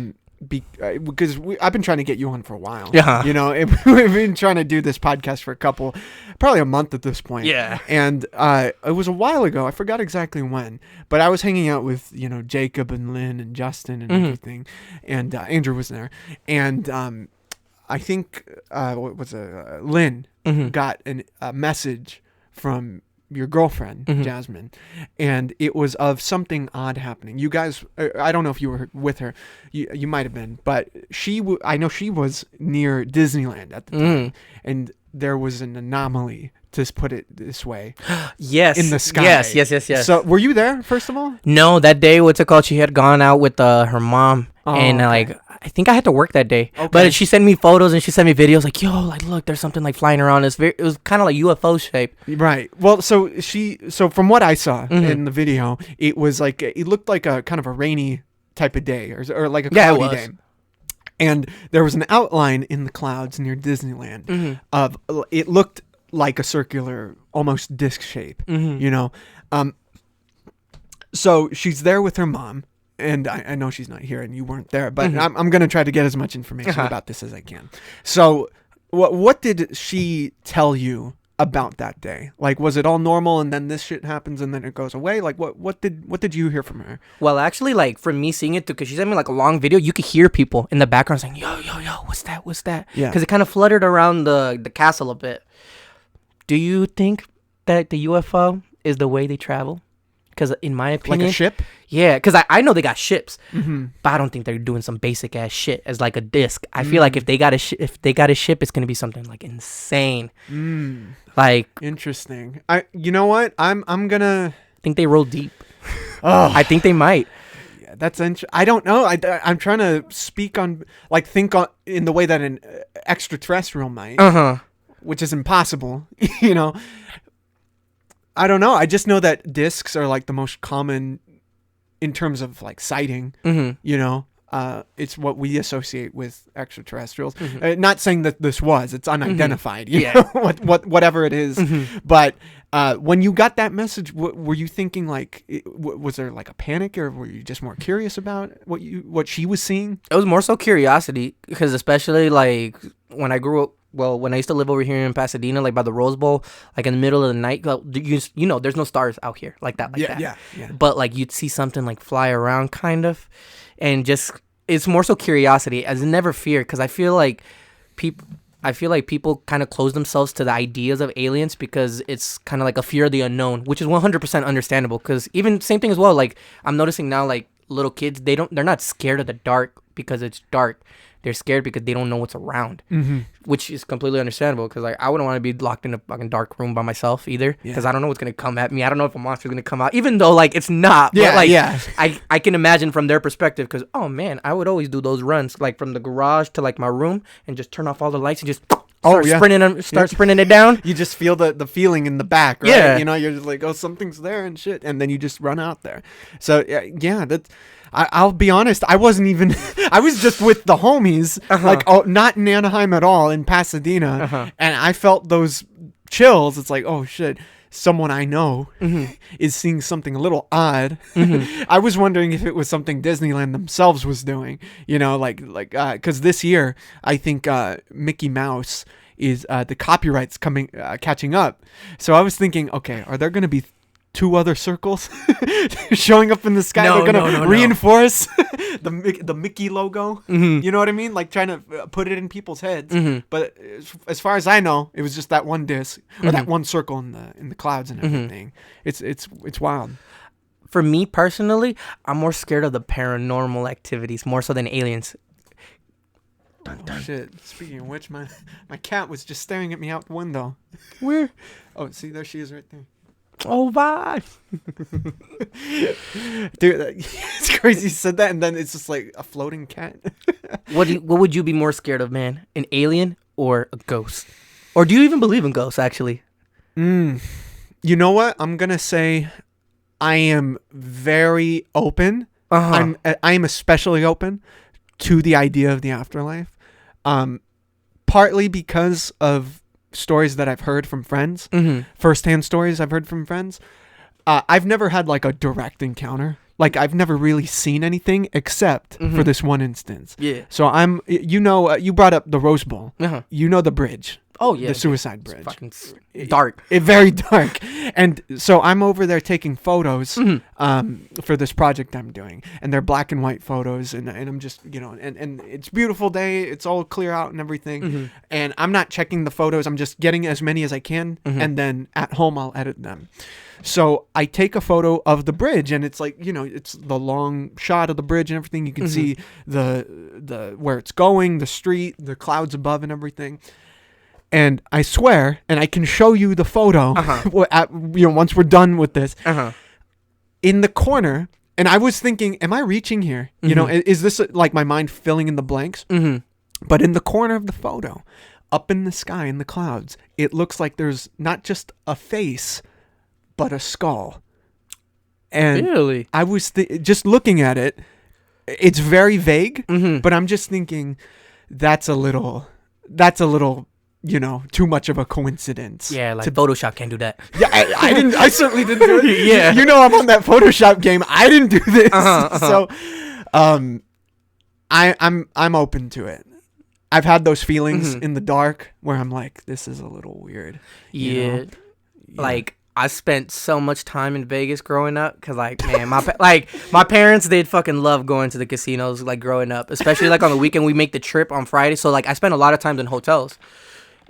Because I've been trying to get you on for a while. Yeah. You know, we've been trying to do this podcast for probably a month at this point. Yeah. And it was a while ago. I forgot exactly when, but I was hanging out with, you know, Jacob and Lynn and Justin and everything, and Andrew was there, and I think Lynn got a message from your girlfriend, Jasmine, and it was of something odd happening. You guys, I don't know if you were with her, you might have been, but I know she was near Disneyland at the time, and there was an anomaly, to put it this way. Yes. In the sky. Yes. So were you there, first of all? No, that day, what's it called? She had gone out with her mom. And like, I think I had to work that day. Okay. But she sent me photos and she sent me videos like, yo, like, look, there's something like flying around. It was kind of like UFO shape. Right. Well, so from what I saw in the video, it was like, it looked like a kind of a rainy type of day or like a cloudy day. And there was an outline in the clouds near Disneyland of, it looked like a circular, almost disc shape, you know? So she's there with her mom. And I know she's not here and you weren't there, but I'm going to try to get as much information about this as I can. So what did she tell you about that day? Like, was it all normal and then this shit happens and then it goes away? Like, what did you hear from her? Well, actually, like, from me seeing it, because she sent me like a long video, you could hear people in the background saying, yo, what's that? Yeah. Because it kind of fluttered around the castle a bit. Do you think that the UFO is the way they travel? Because in my opinion, like a ship. Yeah, because I know they got ships, but I don't think they're doing some basic ass shit as like a disc. I feel like if they got a ship, it's gonna be something like insane. Like, interesting. You know what? I'm gonna think they roll deep. Oh, I think they might. Yeah, that's I don't know. I'm trying to speak on, like, think on in the way that an extraterrestrial might, which is impossible. You know. I don't know. I just know that discs are like the most common in terms of like sighting, you know, it's what we associate with extraterrestrials. Not saying that this it's unidentified, you know, whatever it is. But when you got that message, were you thinking like, was there like a panic, or were you just more curious about what she was seeing? It was more so curiosity, because especially like when I grew up, well, when I used to live over here in Pasadena, like by the Rose Bowl, like in the middle of the night, you know, there's no stars out here like that. Yeah. But like you'd see something like fly around kind of, and just, it's more so curiosity as never fear, because I feel like people kind of close themselves to the ideas of aliens because it's kind of like a fear of the unknown, which is 100% understandable. Because even same thing as well, like I'm noticing now, like little kids, they're not scared of the dark because it's dark. They're scared because they don't know what's around, which is completely understandable, because like I wouldn't want to be locked in a fucking dark room by myself either, because I don't know what's going to come at me. I don't know if a monster's going to come out, even though like it's not. Yeah, but, like, I can imagine from their perspective, because, oh man, I would always do those runs like from the garage to like my room and just turn off all the lights and just start sprinting it down. You just feel the feeling in the back, right? Yeah. You know, you're just like, oh, something's there and shit, and then you just run out there. So yeah, that's. I'll be honest, I wasn't even, I was just with the homies, like, not in Anaheim at all, in Pasadena, and I felt those chills. It's like, oh shit, someone I know is seeing something a little odd. I was wondering if it was something Disneyland themselves was doing, you know, like, because this year, I think Mickey Mouse is, the copyright's catching up. So I was thinking, okay, are there going to be 2 other circles showing up in the sky? They're gonna reinforce the Mickey logo. You know what I mean? Like trying to put it in people's heads. But as far as I know, it was just that one disc or that one circle in the clouds and everything. It's wild. For me personally, I'm more scared of the paranormal activities more so than aliens. Oh, shit. Speaking of which, my cat was just staring at me out the window. Where? Oh, see, there she is right there. Oh, bye. Dude, it's crazy you said that, and then it's just like a floating cat. What would you be more scared of, man? An alien or a ghost? Or do you even believe in ghosts, actually? You know what? I'm going to say I am very open. I am especially open to the idea of the afterlife. Partly because of stories that I've heard from friends, firsthand stories I've heard from friends. I've never had like a direct encounter. Like I've never really seen anything except for this one instance. Yeah. So you brought up the Rose Bowl. You know the bridge. Oh yeah. The Suicide Bridge. It's fucking dark. Very dark. And so I'm over there taking photos for this project I'm doing. And they're black and white photos. And I'm just, you know, and it's a beautiful day. It's all clear out and everything. And I'm not checking the photos. I'm just getting as many as I can. And then at home, I'll edit them. So I take a photo of the bridge, and it's like, you know, it's the long shot of the bridge and everything. You can see the where it's going, the street, the clouds above and everything. And I swear, and I can show you the photo once we're done with this. In the corner, And I was thinking, am I reaching here? You know, is this like my mind filling in the blanks? But in the corner of the photo, up in the sky, in the clouds, it looks like there's not just a face, but a skull. And really? I was just looking at it. It's very vague, but I'm just thinking that's a little, you know, too much of a coincidence. Yeah, like Photoshop can't do that. Yeah, I certainly didn't do it. Yeah. You know, I'm on that Photoshop game. I didn't do this. So, I'm open to it. I've had those feelings in the dark where I'm like, this is a little weird. Yeah. You know? Like, I spent so much time in Vegas growing up because, like, man, my parents, they'd fucking love going to the casinos, like, growing up. Especially, like, on the weekend, we make the trip on Friday. So, like, I spent a lot of time in hotels.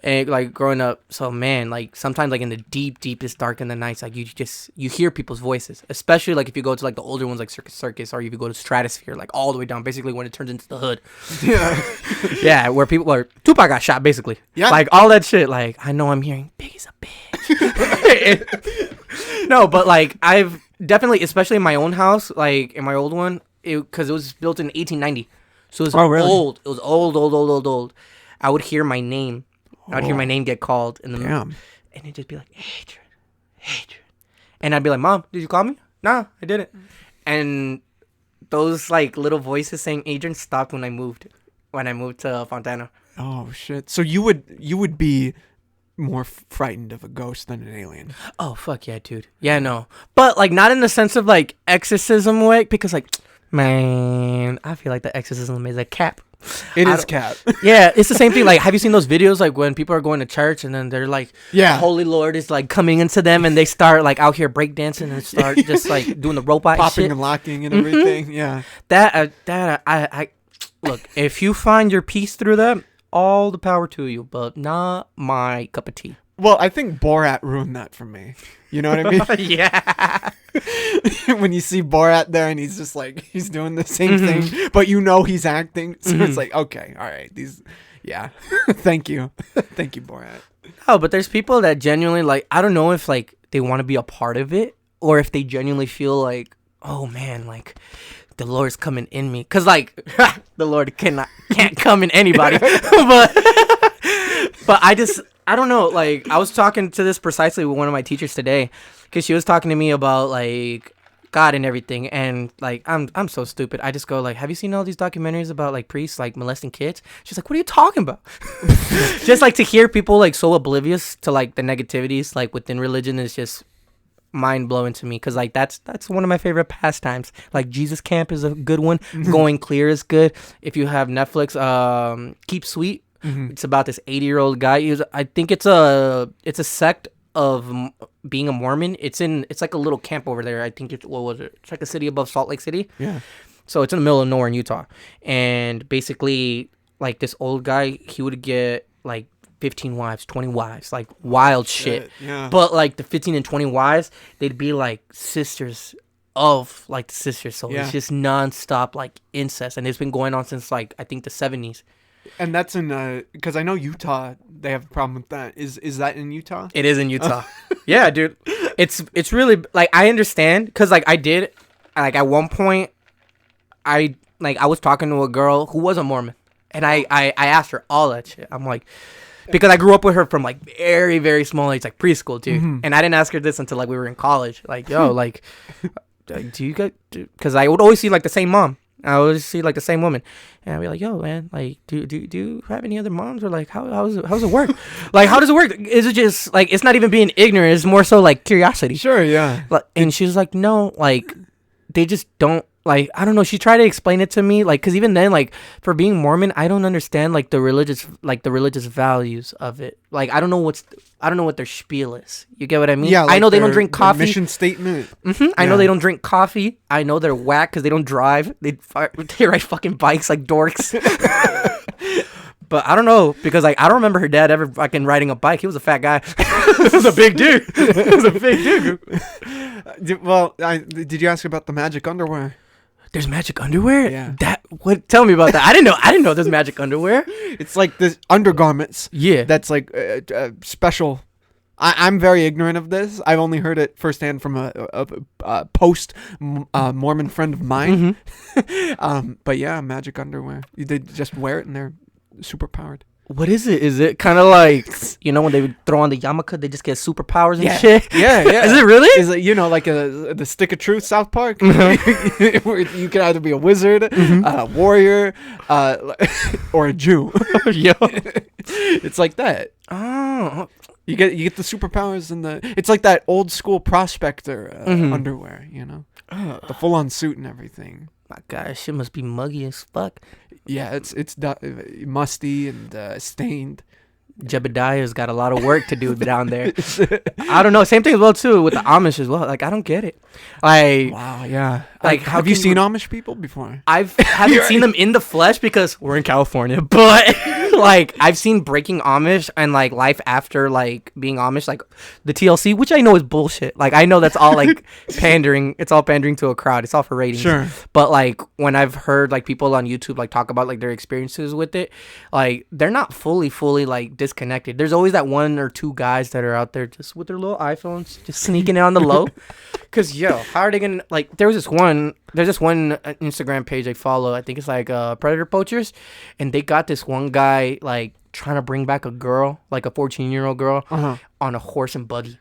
And, like, growing up, so, man, like, sometimes, like, in the deepest dark in the nights, like, you hear people's voices. Especially, like, if you go to, like, the older ones, like Circus, or if you go to Stratosphere, like, all the way down, basically, when it turns into the hood. Yeah. Yeah, where Tupac got shot, basically. Yeah. Like, all that shit, like, I know I'm hearing, Biggie's a bitch. No, but, like, I've definitely, especially in my own house, like, in my old one, because it was built in 1890. So, it was old. It was old. I would hear my name. I'd hear my name get called in the middle, and it'd just be like, Adrian. And I'd be like, Mom, did you call me? Nah, I didn't. And those, like, little voices saying Adrian stopped when I moved to Fontana. Oh, shit. So you would be more frightened of a ghost than an alien. Oh, fuck yeah, dude. Yeah, no. But, like, not in the sense of, like, exorcism way, because, like, man, I feel like the exorcism is a cap. It is cap. Yeah, it's the same thing. Like, have you seen those videos, like, when people are going to church and then they're like, the Holy Lord is, like, coming into them and they start, like, out here breakdancing and start just, like, doing the robot popping shit. And locking and everything. Yeah. I look, if you find your peace through that, all the power to you, but not my cup of tea. Well, I think Borat ruined that for me. You know what I mean? Yeah. When you see Borat there and he's just like, he's doing the same thing, but you know he's acting. So it's like, okay, all right. Thank you. Thank you, Borat. Oh, but there's people that genuinely, like, I don't know if, like, they want to be a part of it or if they genuinely feel like, oh, man, like, the Lord's coming in me. Because, like, the Lord can't come in anybody. But I don't know, like, I was talking to this precisely with one of my teachers today, because she was talking to me about, like, God and everything, and, like, I'm so stupid. I just go, like, have you seen all these documentaries about, like, priests, like, molesting kids? She's like, what are you talking about? Just, like, to hear people, like, so oblivious to, like, the negativities, like, within religion is just mind-blowing to me, because, like, that's one of my favorite pastimes. Like, Jesus Camp is a good one. Going Clear is good. If you have Netflix, Keep Sweet. It's about this 80-year-old guy. I think it's a sect of being a Mormon. It's like a little camp over there. I think it's like a city above Salt Lake City. Yeah. So it's in the middle of nowhere in Utah. And basically, like, this old guy, he would get, like, 15 wives, 20 wives, like, wild shit. Yeah. But, like, the 15 and 20 wives, they'd be, like, sisters of, like, the sisters. So it's just nonstop, like, incest. And it's been going on since, like, I think the 70s. And that's in because I know Utah, they have a problem with that. Is that in Utah? It is in Utah. Yeah, dude. It's really, like, I understand, because, like, at one point I was talking to a girl who was a Mormon, and I asked her all that shit. I'm like, because I grew up with her from, like, very, very small age, like preschool, dude. And I didn't ask her this until, like, we were in college. Like, yo, like, do you get, because I would always see, like, the same mom. I always see, like, the same woman, and I'd be like, yo, man, like, do you have any other moms, or, like, how's it work? Like, how does it work? Is it just, like, it's not even being ignorant, it's more so, like, curiosity. Sure, yeah. Like, and she was like, no, like, they just don't, like, I don't know, she tried to explain it to me, like, because even then, like, for being Mormon, I don't understand, like, the religious values of it. Like, I don't know what their spiel is. You get what I mean? Yeah, like, I know they don't drink coffee. Mission statement. I know they don't drink coffee. I know they're whack because they don't drive. They ride fucking bikes like dorks. But I don't know, because, like, I don't remember her dad ever fucking riding a bike. He was a fat guy. He was a big dude. Did you ask about the magic underwear? There's magic underwear? Yeah. Tell me about that. I didn't know there's magic underwear. It's like the undergarments. Yeah. That's like special I'm very ignorant of this. I've only heard it firsthand from a post Mormon friend of mine. But yeah, magic underwear. They just wear it and they're super powered. What is it? Is it kind of like, when they would throw on the yarmulke, they just get superpowers and shit? Yeah. Is it really? Is it, like the Stick of Truth South Park? Where you can either be a wizard, a warrior, or a Jew. Yo. It's like that. Oh. You get the superpowers and it's like that old school prospector underwear, the full on suit and everything. My God, shit must be muggy as fuck. Yeah, it's musty and stained. Jebediah's got a lot of work to do down there. I don't know. Same thing as well too with the Amish as well. Like, I don't get it. Like, wow, yeah. Like, have you seen Amish people before? I haven't seen them in the flesh because we're in California, but like I've seen Breaking Amish and like Life After like being Amish, like the TLC, which I know is bullshit. Like, I know that's all like pandering. It's all pandering to a crowd. It's all for ratings. Sure. But like when I've heard like people on YouTube like talk about like their experiences with it, like they're not fully like disconnected. There's always that one or two guys that are out there just with their little iPhones, just sneaking it on the low. Cause how are they gonna like? There's this one Instagram page I follow. I think it's like Predator Poachers, and they got this one guy like trying to bring back a girl, like a 14-year-old girl, on a horse and buggy.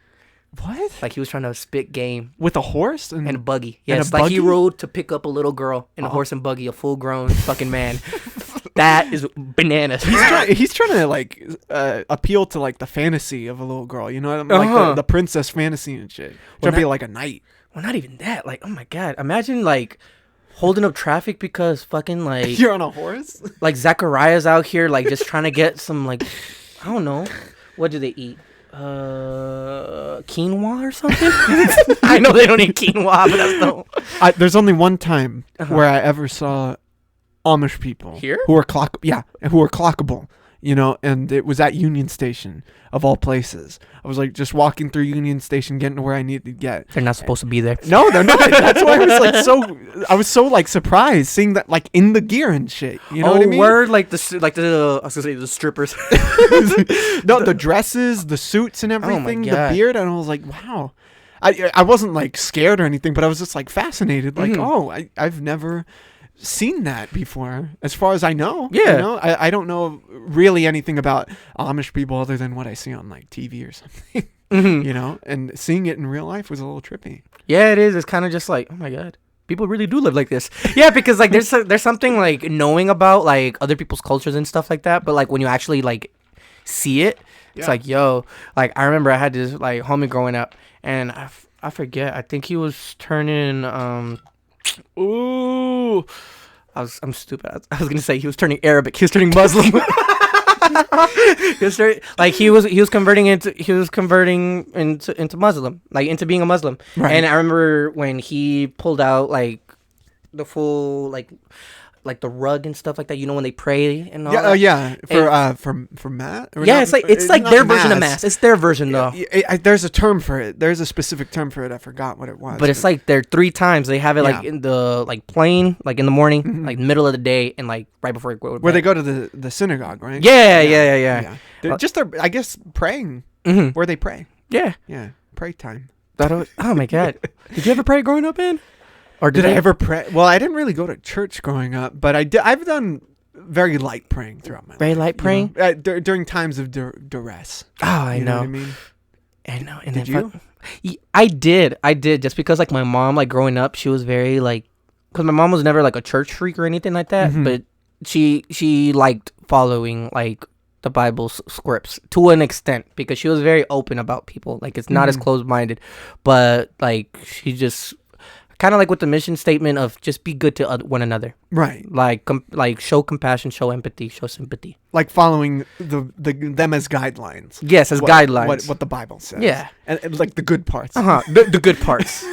What? Like he was trying to spit game with a horse and a buggy. Yeah, it's like he rode to pick up a little girl in a horse and buggy, a full-grown fucking man. That is bananas. He's trying to like appeal to like the fantasy of a little girl, like the princess fantasy and shit. Trying to be like a knight. Well, not even that. Like, oh my God, imagine like holding up traffic because fucking like you're on a horse. Like Zachariah's out here like just trying to get some like, I don't know, what do they eat? Quinoa or something. I know they don't eat quinoa, but that's there's only one time where I ever saw Amish people here who are clockable, and it was at Union Station of all places. I was like just walking through Union Station, getting to where I needed to get. They're not supposed to be there. No, they're not. That's why I was so like surprised seeing that like in the gear and shit. You know what I mean? Word, like I was gonna say the strippers. No, the dresses, the suits, and everything, the beard, and I was like, wow. I wasn't like scared or anything, but I was just like fascinated. Like, I've never seen that before, as far as I know. I don't know really anything about Amish people other than what I see on like TV or something. And seeing it in real life was a little trippy. Yeah, it is. It's kind of just like, oh my God, people really do live like this. Yeah, because like there's something like knowing about like other people's cultures and stuff like that, but like when you actually like see it, it's like, yo, like I remember I had this like homie growing up, and I forget, I think he was turning I'm stupid. I was gonna say he was turning Arabic. He was turning Muslim. he was converting into Muslim, like into being a Muslim. Right. And I remember when he pulled out like the full like the rug and stuff like that. When they pray and all. that. For Matt. It's like their version of mass. It's their version though. There's a term for it. There's a specific term for it. I forgot what it was. But it's like they're 3 times. They have it like in the like plane, like in the morning, like middle of the day, and like right before they go to bed. Where they go to the synagogue, right? Yeah. They're just I guess praying. Where they pray. Yeah. Pray time. Oh my God. Did you ever pray growing up, man? Or did I ever pray? Well, I didn't really go to church growing up, but I've done very light praying throughout my life. Very light praying? During times of duress. Oh, I know. What I mean? I know. And did you? I did. just because like my mom, like growing up, she was very like, because my mom was never like a church freak or anything like that, but she liked following like the Bible scripts to an extent, because she was very open about people. Like it's not as closed-minded, but like she just kind of like with the mission statement of just be good to one another, right? Like show compassion, show empathy, show sympathy. Like following them as guidelines. Yes, as guidelines. What the Bible says. Yeah, and like the good parts. The good parts.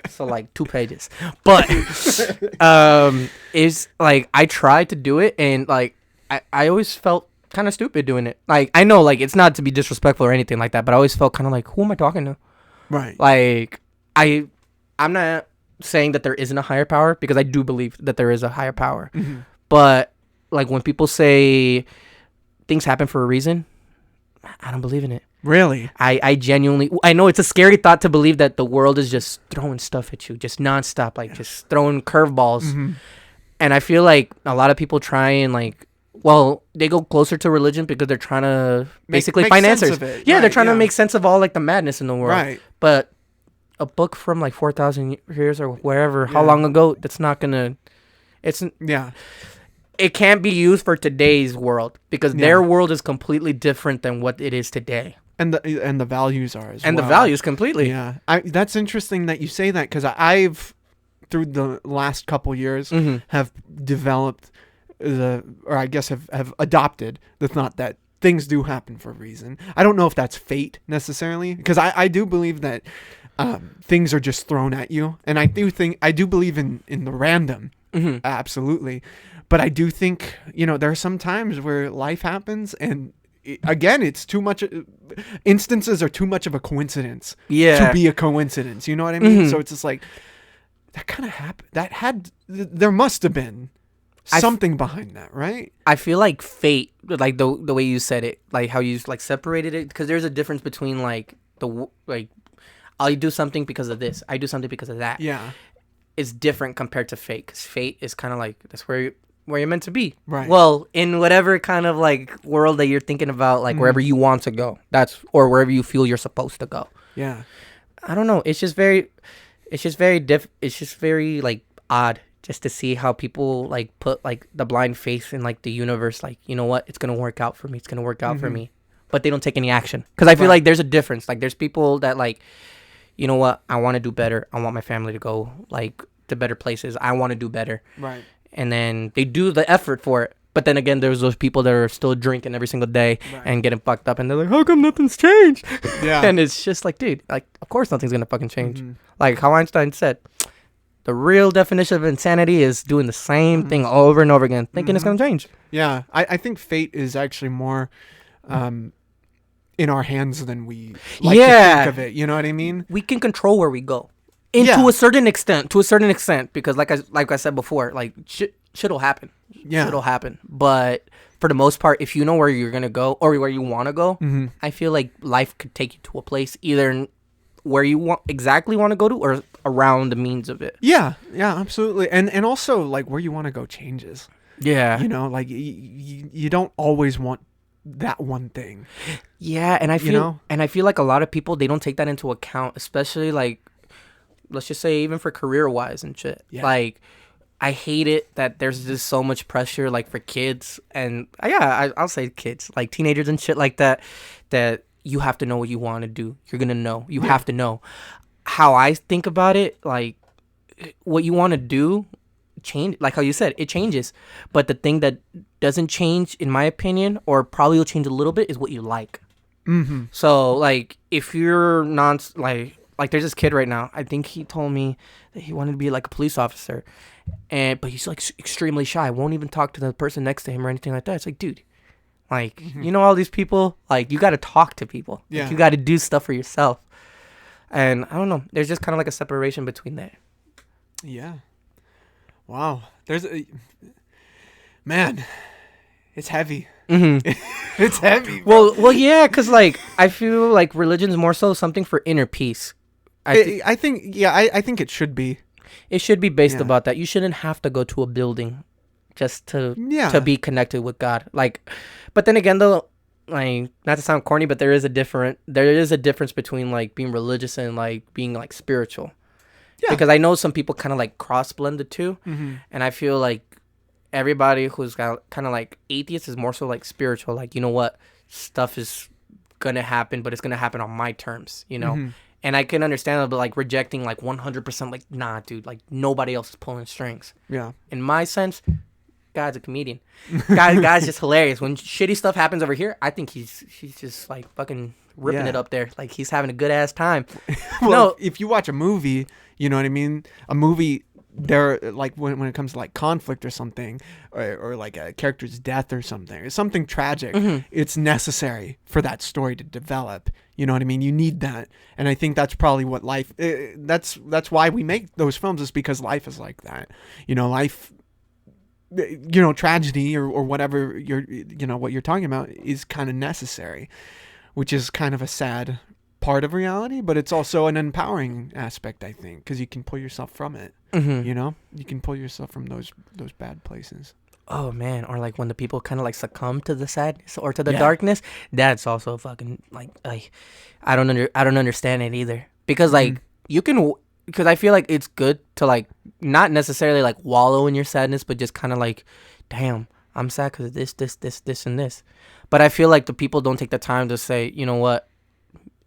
So like 2 pages, but is like I tried to do it, and like I always felt kind of stupid doing it. Like I know like it's not to be disrespectful or anything like that, but I always felt kind of like, who am I talking to? Right. Like I'm not saying that there isn't a higher power, because I do believe that there is a higher power. But like when people say things happen for a reason, I don't believe in it. Really? I genuinely, I know it's a scary thought to believe that the world is just throwing stuff at you, just nonstop, like just throwing curveballs. Mm-hmm. And I feel like a lot of people try and like, well, they go closer to religion because they're trying to basically make financiers. sense of it. Yeah, Right, they're trying yeah. to make sense of all like the madness in the world. Right. But a book from like 4,000 years or wherever, how Yeah. long ago, that's not gonna, it's, Yeah. it can't be used for today's world because Yeah. their world is completely different than what it is today. And the values are as well. And the values completely. Yeah. That's interesting that you say that, because I've, through the last couple years, Mm-hmm. have developed or I guess have adopted the thought that things do happen for a reason. I don't know if that's fate necessarily, because I do believe that things are just thrown at you, and I do believe in the random, Mm-hmm. absolutely. But I do think, there are some times where life happens, and again, it's too much. Instances are too much of a coincidence Yeah. to be a coincidence. You know what I mean? Mhm. So it's just like that kind of happened. There must have been something behind that, right? I feel like fate, like the way you said it, like how you like separated it, because there's a difference between like I do something because of this, I do something because of that. Yeah. It's different compared to fate, because fate is kind of like that's where you're meant to be. Right. Well, in whatever kind of like world that you're thinking about, like wherever you want to go, or wherever you feel you're supposed to go. Yeah. I don't know. It's just very like odd just to see how people like put like the blind faith in like the universe. Like, you know what? It's going to work out for me. It's going to work out for me. But they don't take any action. Because I feel like there's a difference. Like there's people that like, you know what? I want to do better. I want my family to go like to better places. I want to do better. Right. And then they do the effort for it. But then again, there's those people that are still drinking every single day and getting fucked up. And they're like, how come nothing's changed? Yeah. And it's just like, dude, like, of course nothing's going to fucking change. Like how Einstein said, the real definition of insanity is doing the same thing over and over again, thinking it's going to change. Yeah. I think fate is actually more in our hands than we like to think of it. You know what I mean? We can control where we go. And to a certain extent, because like I said before, like shit'll happen. Yeah. It'll happen. But for the most part, if you know where you're going to go or where you want to go, I feel like life could take you to a place either where you want to go to or around the means of it. Yeah. Yeah, absolutely. And also like where you want to go changes. Yeah. You know, like you don't always want that one thing. Yeah, and I feel know? like a lot of people, they don't take that into account, especially like let's just say even for career wise and shit. Yeah. Like I hate it that there's just so much pressure like for kids and I'll say kids, like teenagers and shit like that you have to know what you want to do. You're going to know. You have to know. How I think about it, like what you want to do change, like how you said, it changes. But the thing that doesn't change, in my opinion, or probably will change a little bit, is what you like. Mm-hmm. So like if you're not like there's this kid right now, I think he told me that he wanted to be like a police officer, but he's like extremely shy, won't even talk to the person next to him or anything like that. It's like, dude, like you know all these people, like you got to talk to people. Yeah. Like, you got to do stuff for yourself. And I don't know, there's just kind of like a separation between that. Yeah. Wow. Man, it's heavy. Mm-hmm. It's heavy. Bro. Well, yeah, because like I feel like religion's more so something for inner peace. I think it should be. It should be based about that. You shouldn't have to go to a building just to be connected with God. Like, but then again, though, like not to sound corny, but there is a difference between like being religious and like being like spiritual. Yeah. Because I know some people kind of like cross blend the two, and I feel like everybody who's got kind of like atheist is more so like spiritual. Like, you know what, stuff is gonna happen, but it's gonna happen on my terms. You know. And I can understand it, but like rejecting like 100%, like, nah, dude, like nobody else is pulling strings. Yeah. In my sense, God's a comedian. God's just hilarious. When shitty stuff happens over here, I think he's just like fucking ripping it up there. Like he's having a good ass time. Well, no, if you watch a movie, you know what I mean? A movie, there, like when it comes to like conflict or something, or like a character's death or something tragic, it's necessary for that story to develop. You know what I mean? You need that. And I think that's probably what life, that's why we make those films, is because life is like that. You know, life, you know, tragedy or whatever what you're talking about is kind of necessary. which is kind of a sad part of reality, but it's also an empowering aspect, I think, because you can pull yourself from it. You know, you can pull yourself from those bad places. Oh man, or like when the people kind of like succumb to the sadness or to the darkness, that's also fucking like I don't understand it either, because like you can, because I feel like it's good to like not necessarily like wallow in your sadness, but just kind of like, damn, I'm sad because of this and this. But I feel like the people don't take the time to say, you know what,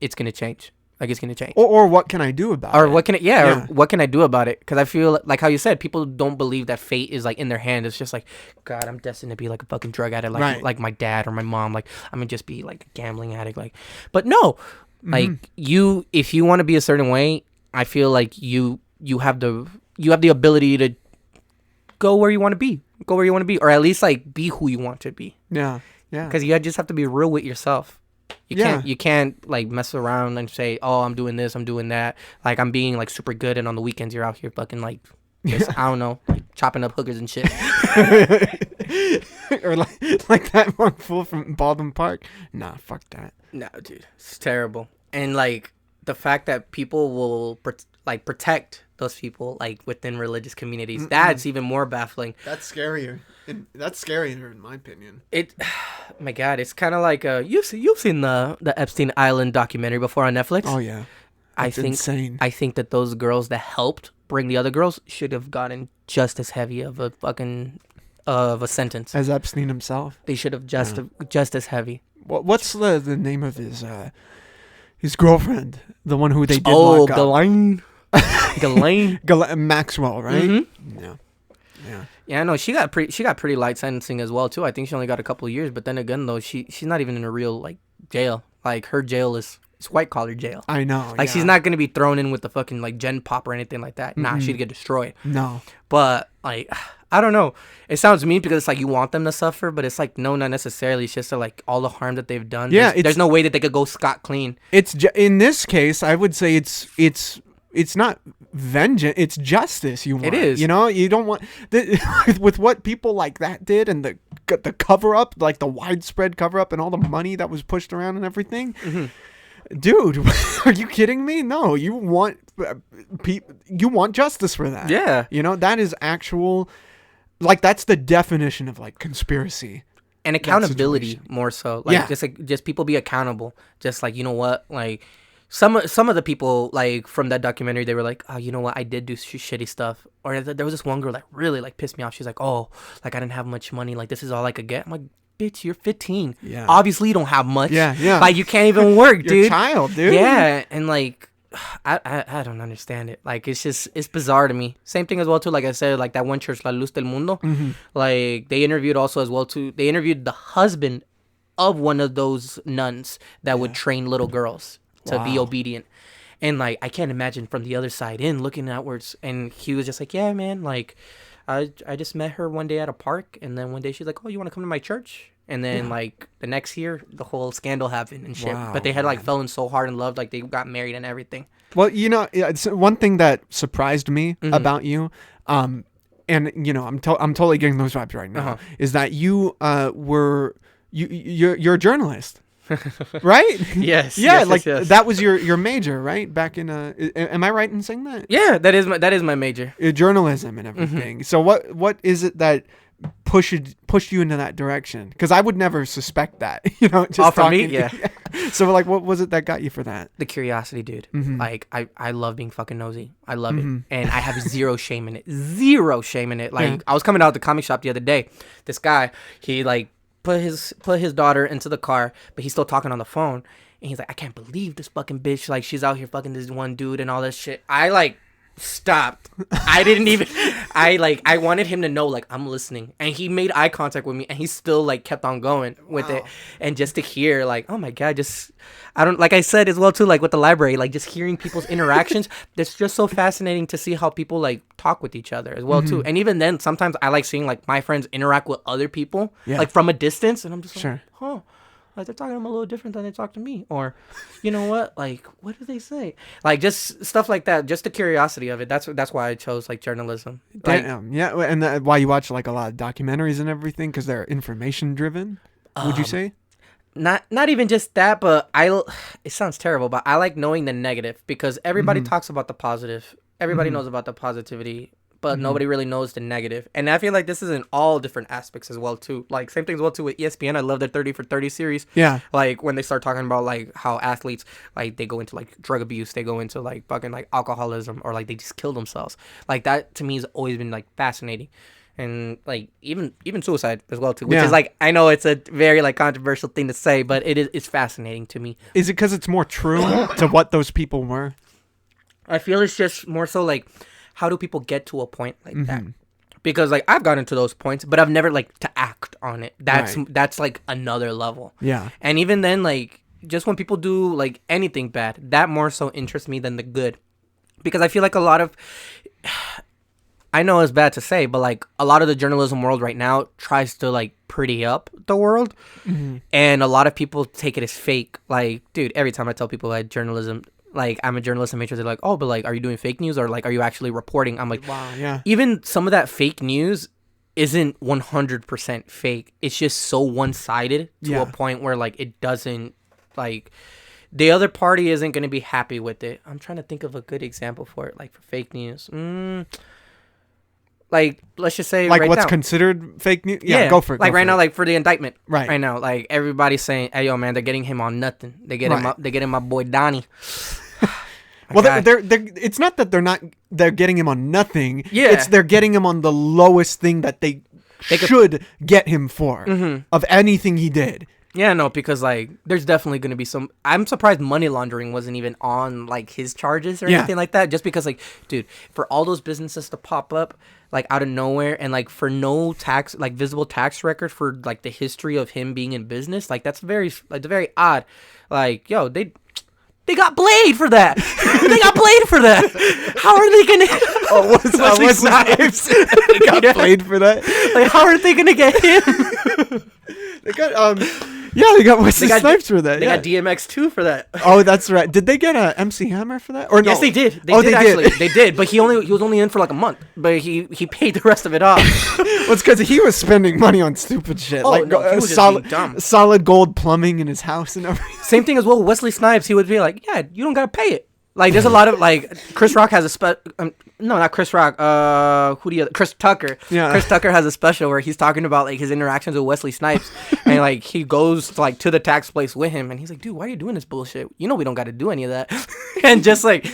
it's gonna change. Like, it's gonna change. Or what can I do about it? Or what can or what can I do about it? Because I feel like how you said, people don't believe that fate is like in their hand. It's just like, God, I'm destined to be like a fucking drug addict, like like my dad or my mom. Like, I'm gonna just be like a gambling addict. Like, but no, like if you want to be a certain way, I feel like you have the ability to go where you want to be, or at least like be who you want to be. Yeah. Because you just have to be real with yourself. You can't like mess around and say, oh, I'm doing this, I'm doing that. Like, I'm being like super good, and on the weekends you're out here fucking like, just, I don't know, like chopping up hookers and shit. Or like that one fool from Baldwin Park. Nah, fuck that. No, dude, it's terrible. And like the fact that people will protect those people like within religious communities, that's even more baffling. That's scarier. That's scarier in my opinion. My God, it's kind of like you've seen the Epstein Island documentary before on Netflix. Oh yeah, I think insane. I think that those girls that helped bring the other girls should have gotten just as heavy of a fucking of a sentence as Epstein himself. They should have just as heavy. What's the name of his girlfriend? The one who they did lock up. Ghislaine. Maxwell, right? Mm-hmm. Yeah. Yeah, no, she got pretty light sentencing as well too. I think she only got a couple of years, but then again though, she's not even in a real like jail. Like, her jail is white collar jail. I know. Like, she's not gonna be thrown in with the fucking like Gen Pop or anything like that. Nah, she'd get destroyed. No. But like, I don't know. It sounds mean because it's like you want them to suffer, but it's like, no, not necessarily. It's just like all the harm that they've done. Yeah, there's no way that they could go scot clean. It's in this case, I would say it's not vengeance, it's justice you want. It is. You know, you don't want with what people like that did, and the cover up, like the widespread cover up and all the money that was pushed around and everything. Dude, are you kidding me? No, you want justice for that. Yeah. You know, that is actual, like, that's the definition of like conspiracy. And accountability more so. Like, just people be accountable. Just like, you know what, like, Some of the people, like, from that documentary, they were like, oh, you know what, I did do shitty stuff. Or there was this one girl that really, like, pissed me off. She's like, oh, like, I didn't have much money. Like, this is all I could get. I'm like, bitch, you're 15. Yeah. Obviously, you don't have much. Yeah. Like, you can't even work, dude. You're a child, dude. Yeah, and, like, I don't understand it. Like, it's bizarre to me. Same thing as well, too. Like I said, like, that one church, La Luz del Mundo. Like, they interviewed also as well, too. They interviewed the husband of one of those nuns that would train little girls to be obedient. And like, I can't imagine from the other side in looking outwards. And he was just like, yeah, man, like, I just met her one day at a park, and then one day she's like, oh, you want to come to my church? And then like the next year, the whole scandal happened and shit. But they had like fallen so hard in love, like they got married and everything. Well, you know, it's one thing that surprised me about you, and you know, I'm totally getting those vibes right now, is that you you're a journalist. Right? Yes. Yeah, yes. That was your major, right? Back in am I right in saying that? Yeah, that is my major. Journalism and everything. So what is it that pushed you into that direction? Because I would never suspect that. You know, just for me, yeah. So like, what was it that got you for that? The curiosity, dude. Like, I love being fucking nosy. I love it, and I have zero shame in it. Zero shame in it. Like, I was coming out of the comic shop the other day. This guy, he like put his daughter into the car, but he's still talking on the phone, and he's like, I can't believe this fucking bitch, like, she's out here fucking this one dude and all that shit. I like stopped. I didn't even I wanted him to know, like, I'm listening, and he made eye contact with me, and he still like kept on going with it. And just to hear, like, oh my God, I don't, like I said as well too, like with the library, like just hearing people's interactions, it's just so fascinating to see how people like talk with each other as well too. And even then, sometimes I like seeing like my friends interact with other people, like from a distance, and I'm just like, huh, like they're talking to them a little different than they talk to me. Or, you know what, like, what do they say? Like, just stuff like that, just the curiosity of it. That's why I chose like journalism. Like, yeah, and why you watch like a lot of documentaries and everything, because they're information driven, would you say? not even just that, but it sounds terrible, but I like knowing the negative because everybody talks about the positive. Everybody knows about the positivity, but nobody really knows the negative. And I feel like this is in all different aspects as well too. Like same thing as well too with ESPN. I love their 30 for 30 series. Yeah. Like when they start talking about like how athletes like they go into like drug abuse, they go into like fucking like alcoholism, or like they just kill themselves. Like that to me has always been like fascinating. And like even suicide as well too, which is like, I know it's a very like controversial thing to say, but it's fascinating to me. Is it because it's more true to what those people were? I feel it's just more so like, how do people get to a point like that? Because like I've gotten to those points, but I've never like to act on it. That's like another level. Yeah. And even then, like just when people do like anything bad, that more so interests me than the good, because I feel like a lot of I know it's bad to say, but like a lot of the journalism world right now tries to like pretty up the world, and a lot of people take it as fake. Like, dude, every time I tell people that journalism, like I'm a journalist and major, they're like, oh, but like, are you doing fake news, or like, are you actually reporting? I'm like, wow, yeah. Even some of that fake news isn't 100% fake. It's just so one-sided to a point where like it doesn't like. The other party isn't going to be happy with it. I'm trying to think of a good example for it, like for fake news. Like, let's just say like right what's now, considered fake news. Yeah, go for it. Like right now, like for the indictment. Right now, like everybody's saying, "Hey, yo, man, they're getting him on nothing. They're getting my boy Donnie." Well, they're it's not that they're getting him on nothing. Yeah, it's they're getting him on the lowest thing that they should get him for of anything he did. Yeah, no, because like there's definitely going to be some. I'm surprised money laundering wasn't even on like his charges or anything like that. Just because like, dude, for all those businesses to pop up like out of nowhere, and like for no tax, like visible tax record for like the history of him being in business, like that's very odd. Like, yo, they got Blade for that. They got Blade for that. How are they gonna? Oh, Wesley Snipes. They got Blade for that. Like, how are they gonna get him? They got they got Wesley Snipes for that. They got DMX 2 for that. Oh, that's right. Did they get a MC Hammer for that? Or no? Yes, they did. They did. But he was only in for like a month. But he paid the rest of it off. Well, it's because he was spending money on stupid shit, he was solid gold plumbing in his house and everything. Same thing as well with Wesley Snipes. He would be like, "Yeah, you don't gotta pay it." Like, there's a lot of like Chris Rock has a no, not Chris Rock. Chris Tucker. Yeah. Chris Tucker has a special where he's talking about like his interactions with Wesley Snipes, and like he goes like to the tax place with him, and he's like, "Dude, why are you doing this bullshit? You know we don't got to do any of that." And just like,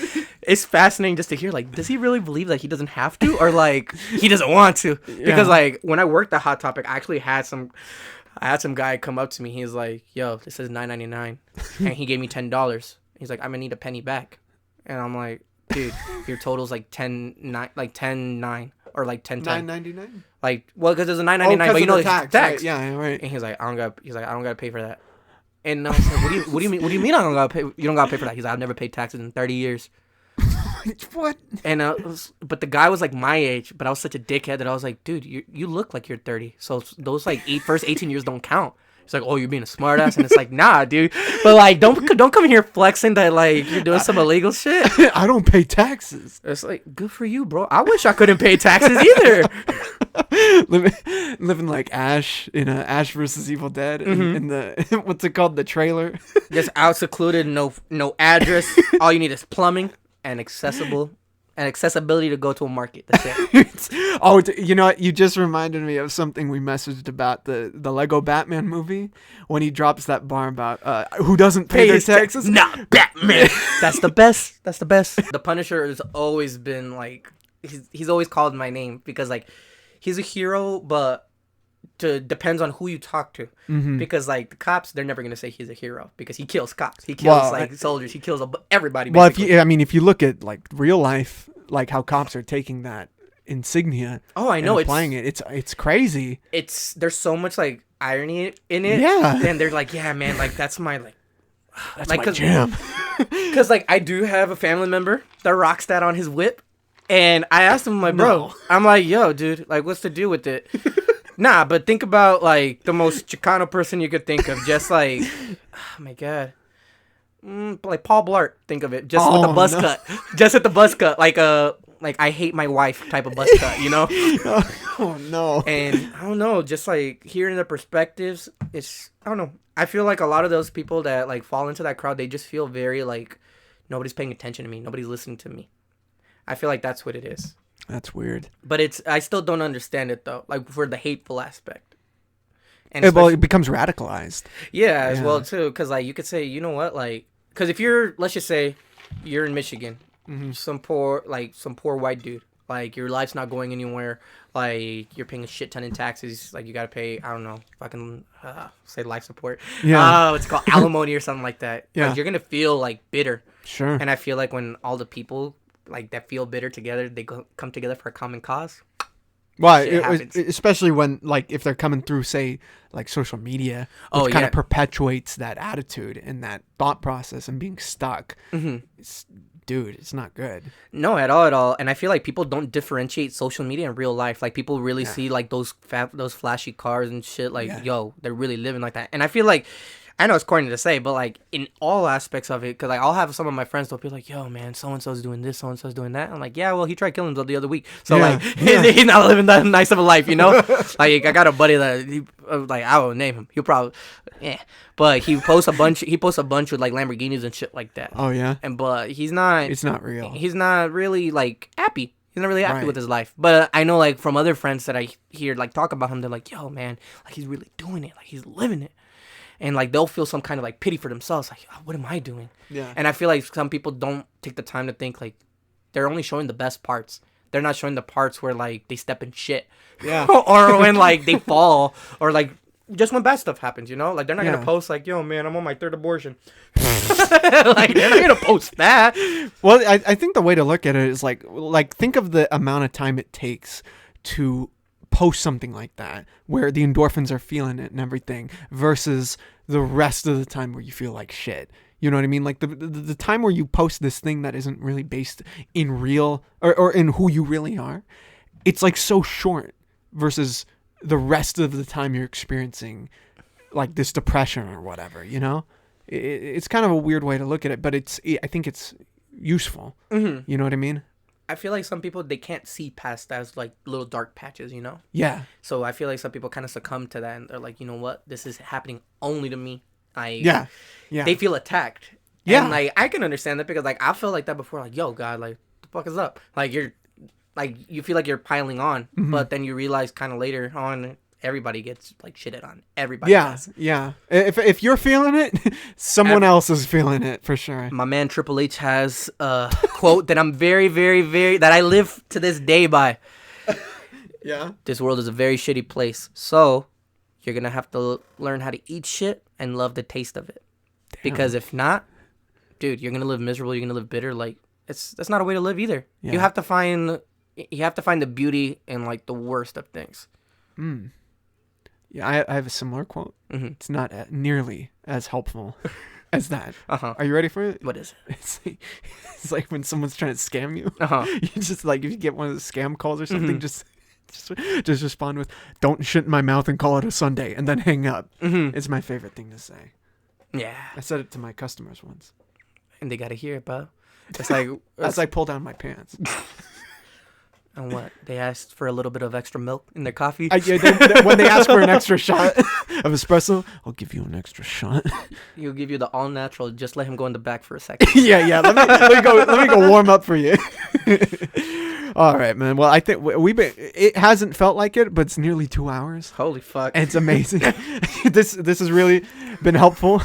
it's fascinating just to hear like, does he really believe that he doesn't have to, or like he doesn't want to? Because like when I worked at Hot Topic, I actually had some guy come up to me. He's like, "Yo, this is $9.99," and he gave me $10. He's like, "I'm gonna need a penny back." And I'm like, dude, your total's like 10.9, like 10.9 or like 10.10. $9.99. Like, well, because there's a $9.99, but you know the tax. Right? Yeah, right. And he's like, I don't gotta pay for that. And I was like, what do you mean I don't gotta pay? You don't gotta pay for that? He's like, I've never paid taxes in 30 years. What? And but the guy was like my age, but I was such a dickhead that I was like, dude, you look like you're 30, so those like first 18 years don't count. It's like, oh, you're being a smartass, and it's like, nah, dude. But like, don't come here flexing that like you're doing some illegal shit. I don't pay taxes. It's like, good for you, bro. I wish I couldn't pay taxes either. Living like Ash in Ash versus Evil Dead in the what's it called, the trailer? Just out secluded, no address. All you need is plumbing and accessibility to go to a market. That's it. Oh, you know what? You just reminded me of something we messaged about the Lego Batman movie when he drops that bar about who doesn't pay their taxes. Not Batman. That's the best. That's the best. The Punisher has always been like he's always called my name because like he's a hero, but depends on who you talk to. Because like the cops, they're never gonna say he's a hero because he kills cops, he kills soldiers, he kills everybody. Basically. Well, if you look at like real life, like how cops are taking that insignia. Oh, I know. And applying it's crazy. There's so much like irony in it. Yeah. And they're like, yeah, man, like that's my jam. Because like I do have a family member that rocks that on his whip, and I asked him, I'm like, bro, I'm like, yo, dude, like, what's the deal with it? Nah, but think about like the most Chicano person you could think of, just like, oh my god, like Paul Blart. Think of it, just with the buzz cut, just with the buzz cut, like like I hate my wife type of buzz cut, you know? Oh no. And I don't know, just like hearing the perspectives, I don't know. I feel like a lot of those people that like fall into that crowd, they just feel very like nobody's paying attention to me, nobody's listening to me. I feel like that's what it is. That's weird. But I still don't understand it though, like for the hateful aspect. And it becomes radicalized. Yeah, as well too, because like you could say, you know what, like, because if let's just say you're in Michigan, some poor white dude, like your life's not going anywhere, like you're paying a shit ton in taxes, like you gotta pay, I don't know, fucking say life support, it's called alimony or something like that. Yeah, like, you're gonna feel like bitter. Sure. And I feel like when all the people like that feel bitter together, they come together for a common cause. Well, especially when, like, if they're coming through, say, like, social media, which kind of perpetuates that attitude and that thought process and being stuck. It's not good. No, at all. And I feel like people don't differentiate social media and real life. Like, people really see, like, those flashy cars and shit. Like, yo, they're really living like that. And I feel like, I know it's corny to say, but, like, in all aspects of it, because, like, I'll have some of my friends, they'll be like, yo, man, so-and-so's doing this, so-and-so's doing that. I'm like, yeah, well, he tried killing himself the other week. So, he's not living that nice of a life, you know? Like, I got a buddy that, like, I won't name him. He'll probably, But he posts a bunch with, like, Lamborghinis and shit like that. Oh, yeah? But he's not. It's not real. He's not really, like, happy. He's not really happy with his life. But I know, like, from other friends that I hear, like, talk about him, they're like, yo, man, like, he's really doing it. Like, he's living it. And, like, they'll feel some kind of, like, pity for themselves. Like, oh, what am I doing? Yeah. And I feel like some people don't take the time to think, like, they're only showing the best parts. They're not showing the parts where, like, they step in shit. Yeah. Or when, like, they fall. Or, like, just when bad stuff happens, you know? Like, they're not going to post, like, yo, man, I'm on my 3rd abortion. Like, they're not going to post that. Well, I think the way to look at it is, like, think of the amount of time it takes to post something like that where the endorphins are feeling it and everything versus the rest of the time where you feel like shit. You know what I mean? Like the time where you post this thing that isn't really based in real or in who you really are, it's like so short versus the rest of the time you're experiencing like this depression or whatever, you know? It's kind of a weird way to look at it, but I think it's useful. Mm-hmm. You know what I mean? I feel like some people, they can't see past those, like, little dark patches, you know? Yeah. So I feel like some people kind of succumb to that, and they're like, you know what? This is happening only to me. Yeah. They feel attacked. Yeah. And, like, I can understand that because, like, I felt like that before. Like, yo, God, like, what the fuck is up? Like, you feel like you're piling on, but then you realize kind of later on, everybody gets, like, shitted on. Everybody does. Yeah. If you're feeling it, someone else is feeling it for sure. My man Triple H has a quote that I'm very, very, very, that I live to this day by. Yeah. This world is a very shitty place. So, you're going to have to learn how to eat shit and love the taste of it. Damn. Because if not, dude, you're going to live miserable. You're going to live bitter. Like, that's not a way to live either. Yeah. You have to find the beauty in, like, the worst of things. Yeah, I have a similar quote. Mm-hmm. It's not nearly as helpful as that. Are you ready for it? What is it? It's like when someone's trying to scam you. You just, like, if you get one of the scam calls or something, just respond with, "Don't shit in my mouth and call it a Sunday," and then hang up. It's my favorite thing to say. Yeah. I said it to my customers once. And they got to hear it, bro. It's like... As I pull down my pants. And what? They asked for a little bit of extra milk in their coffee? When they ask for an extra shot of espresso, I'll give you an extra shot. He'll give you the all natural. Just let him go in the back for a second. Yeah. Let me go warm up for you. All right, man. Well, I think it hasn't felt like it, but it's nearly 2 hours. Holy fuck. It's amazing. This has really been helpful.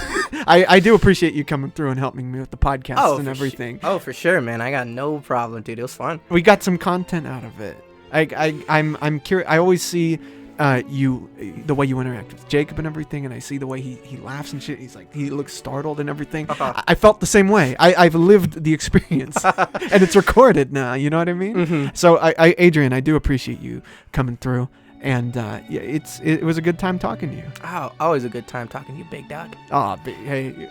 I do appreciate you coming through and helping me with the podcast and everything. For sure, man. I got no problem, dude. It was fun. We got some content out of it. I'm curious. I always see the way you interact with Jacob and everything, and I see the way he laughs and shit. He's like, he looks startled and everything. I felt the same way. I've lived the experience, and it's recorded now. You know what I mean? Mm-hmm. So Adrian, I do appreciate you coming through, and it was a good time talking to you. Oh, always a good time talking to you, big dog. Oh, hey,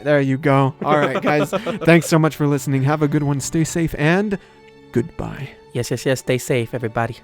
there you go. All right, guys. Thanks so much for listening. Have a good one. Stay safe and goodbye. Yes. Stay safe, everybody.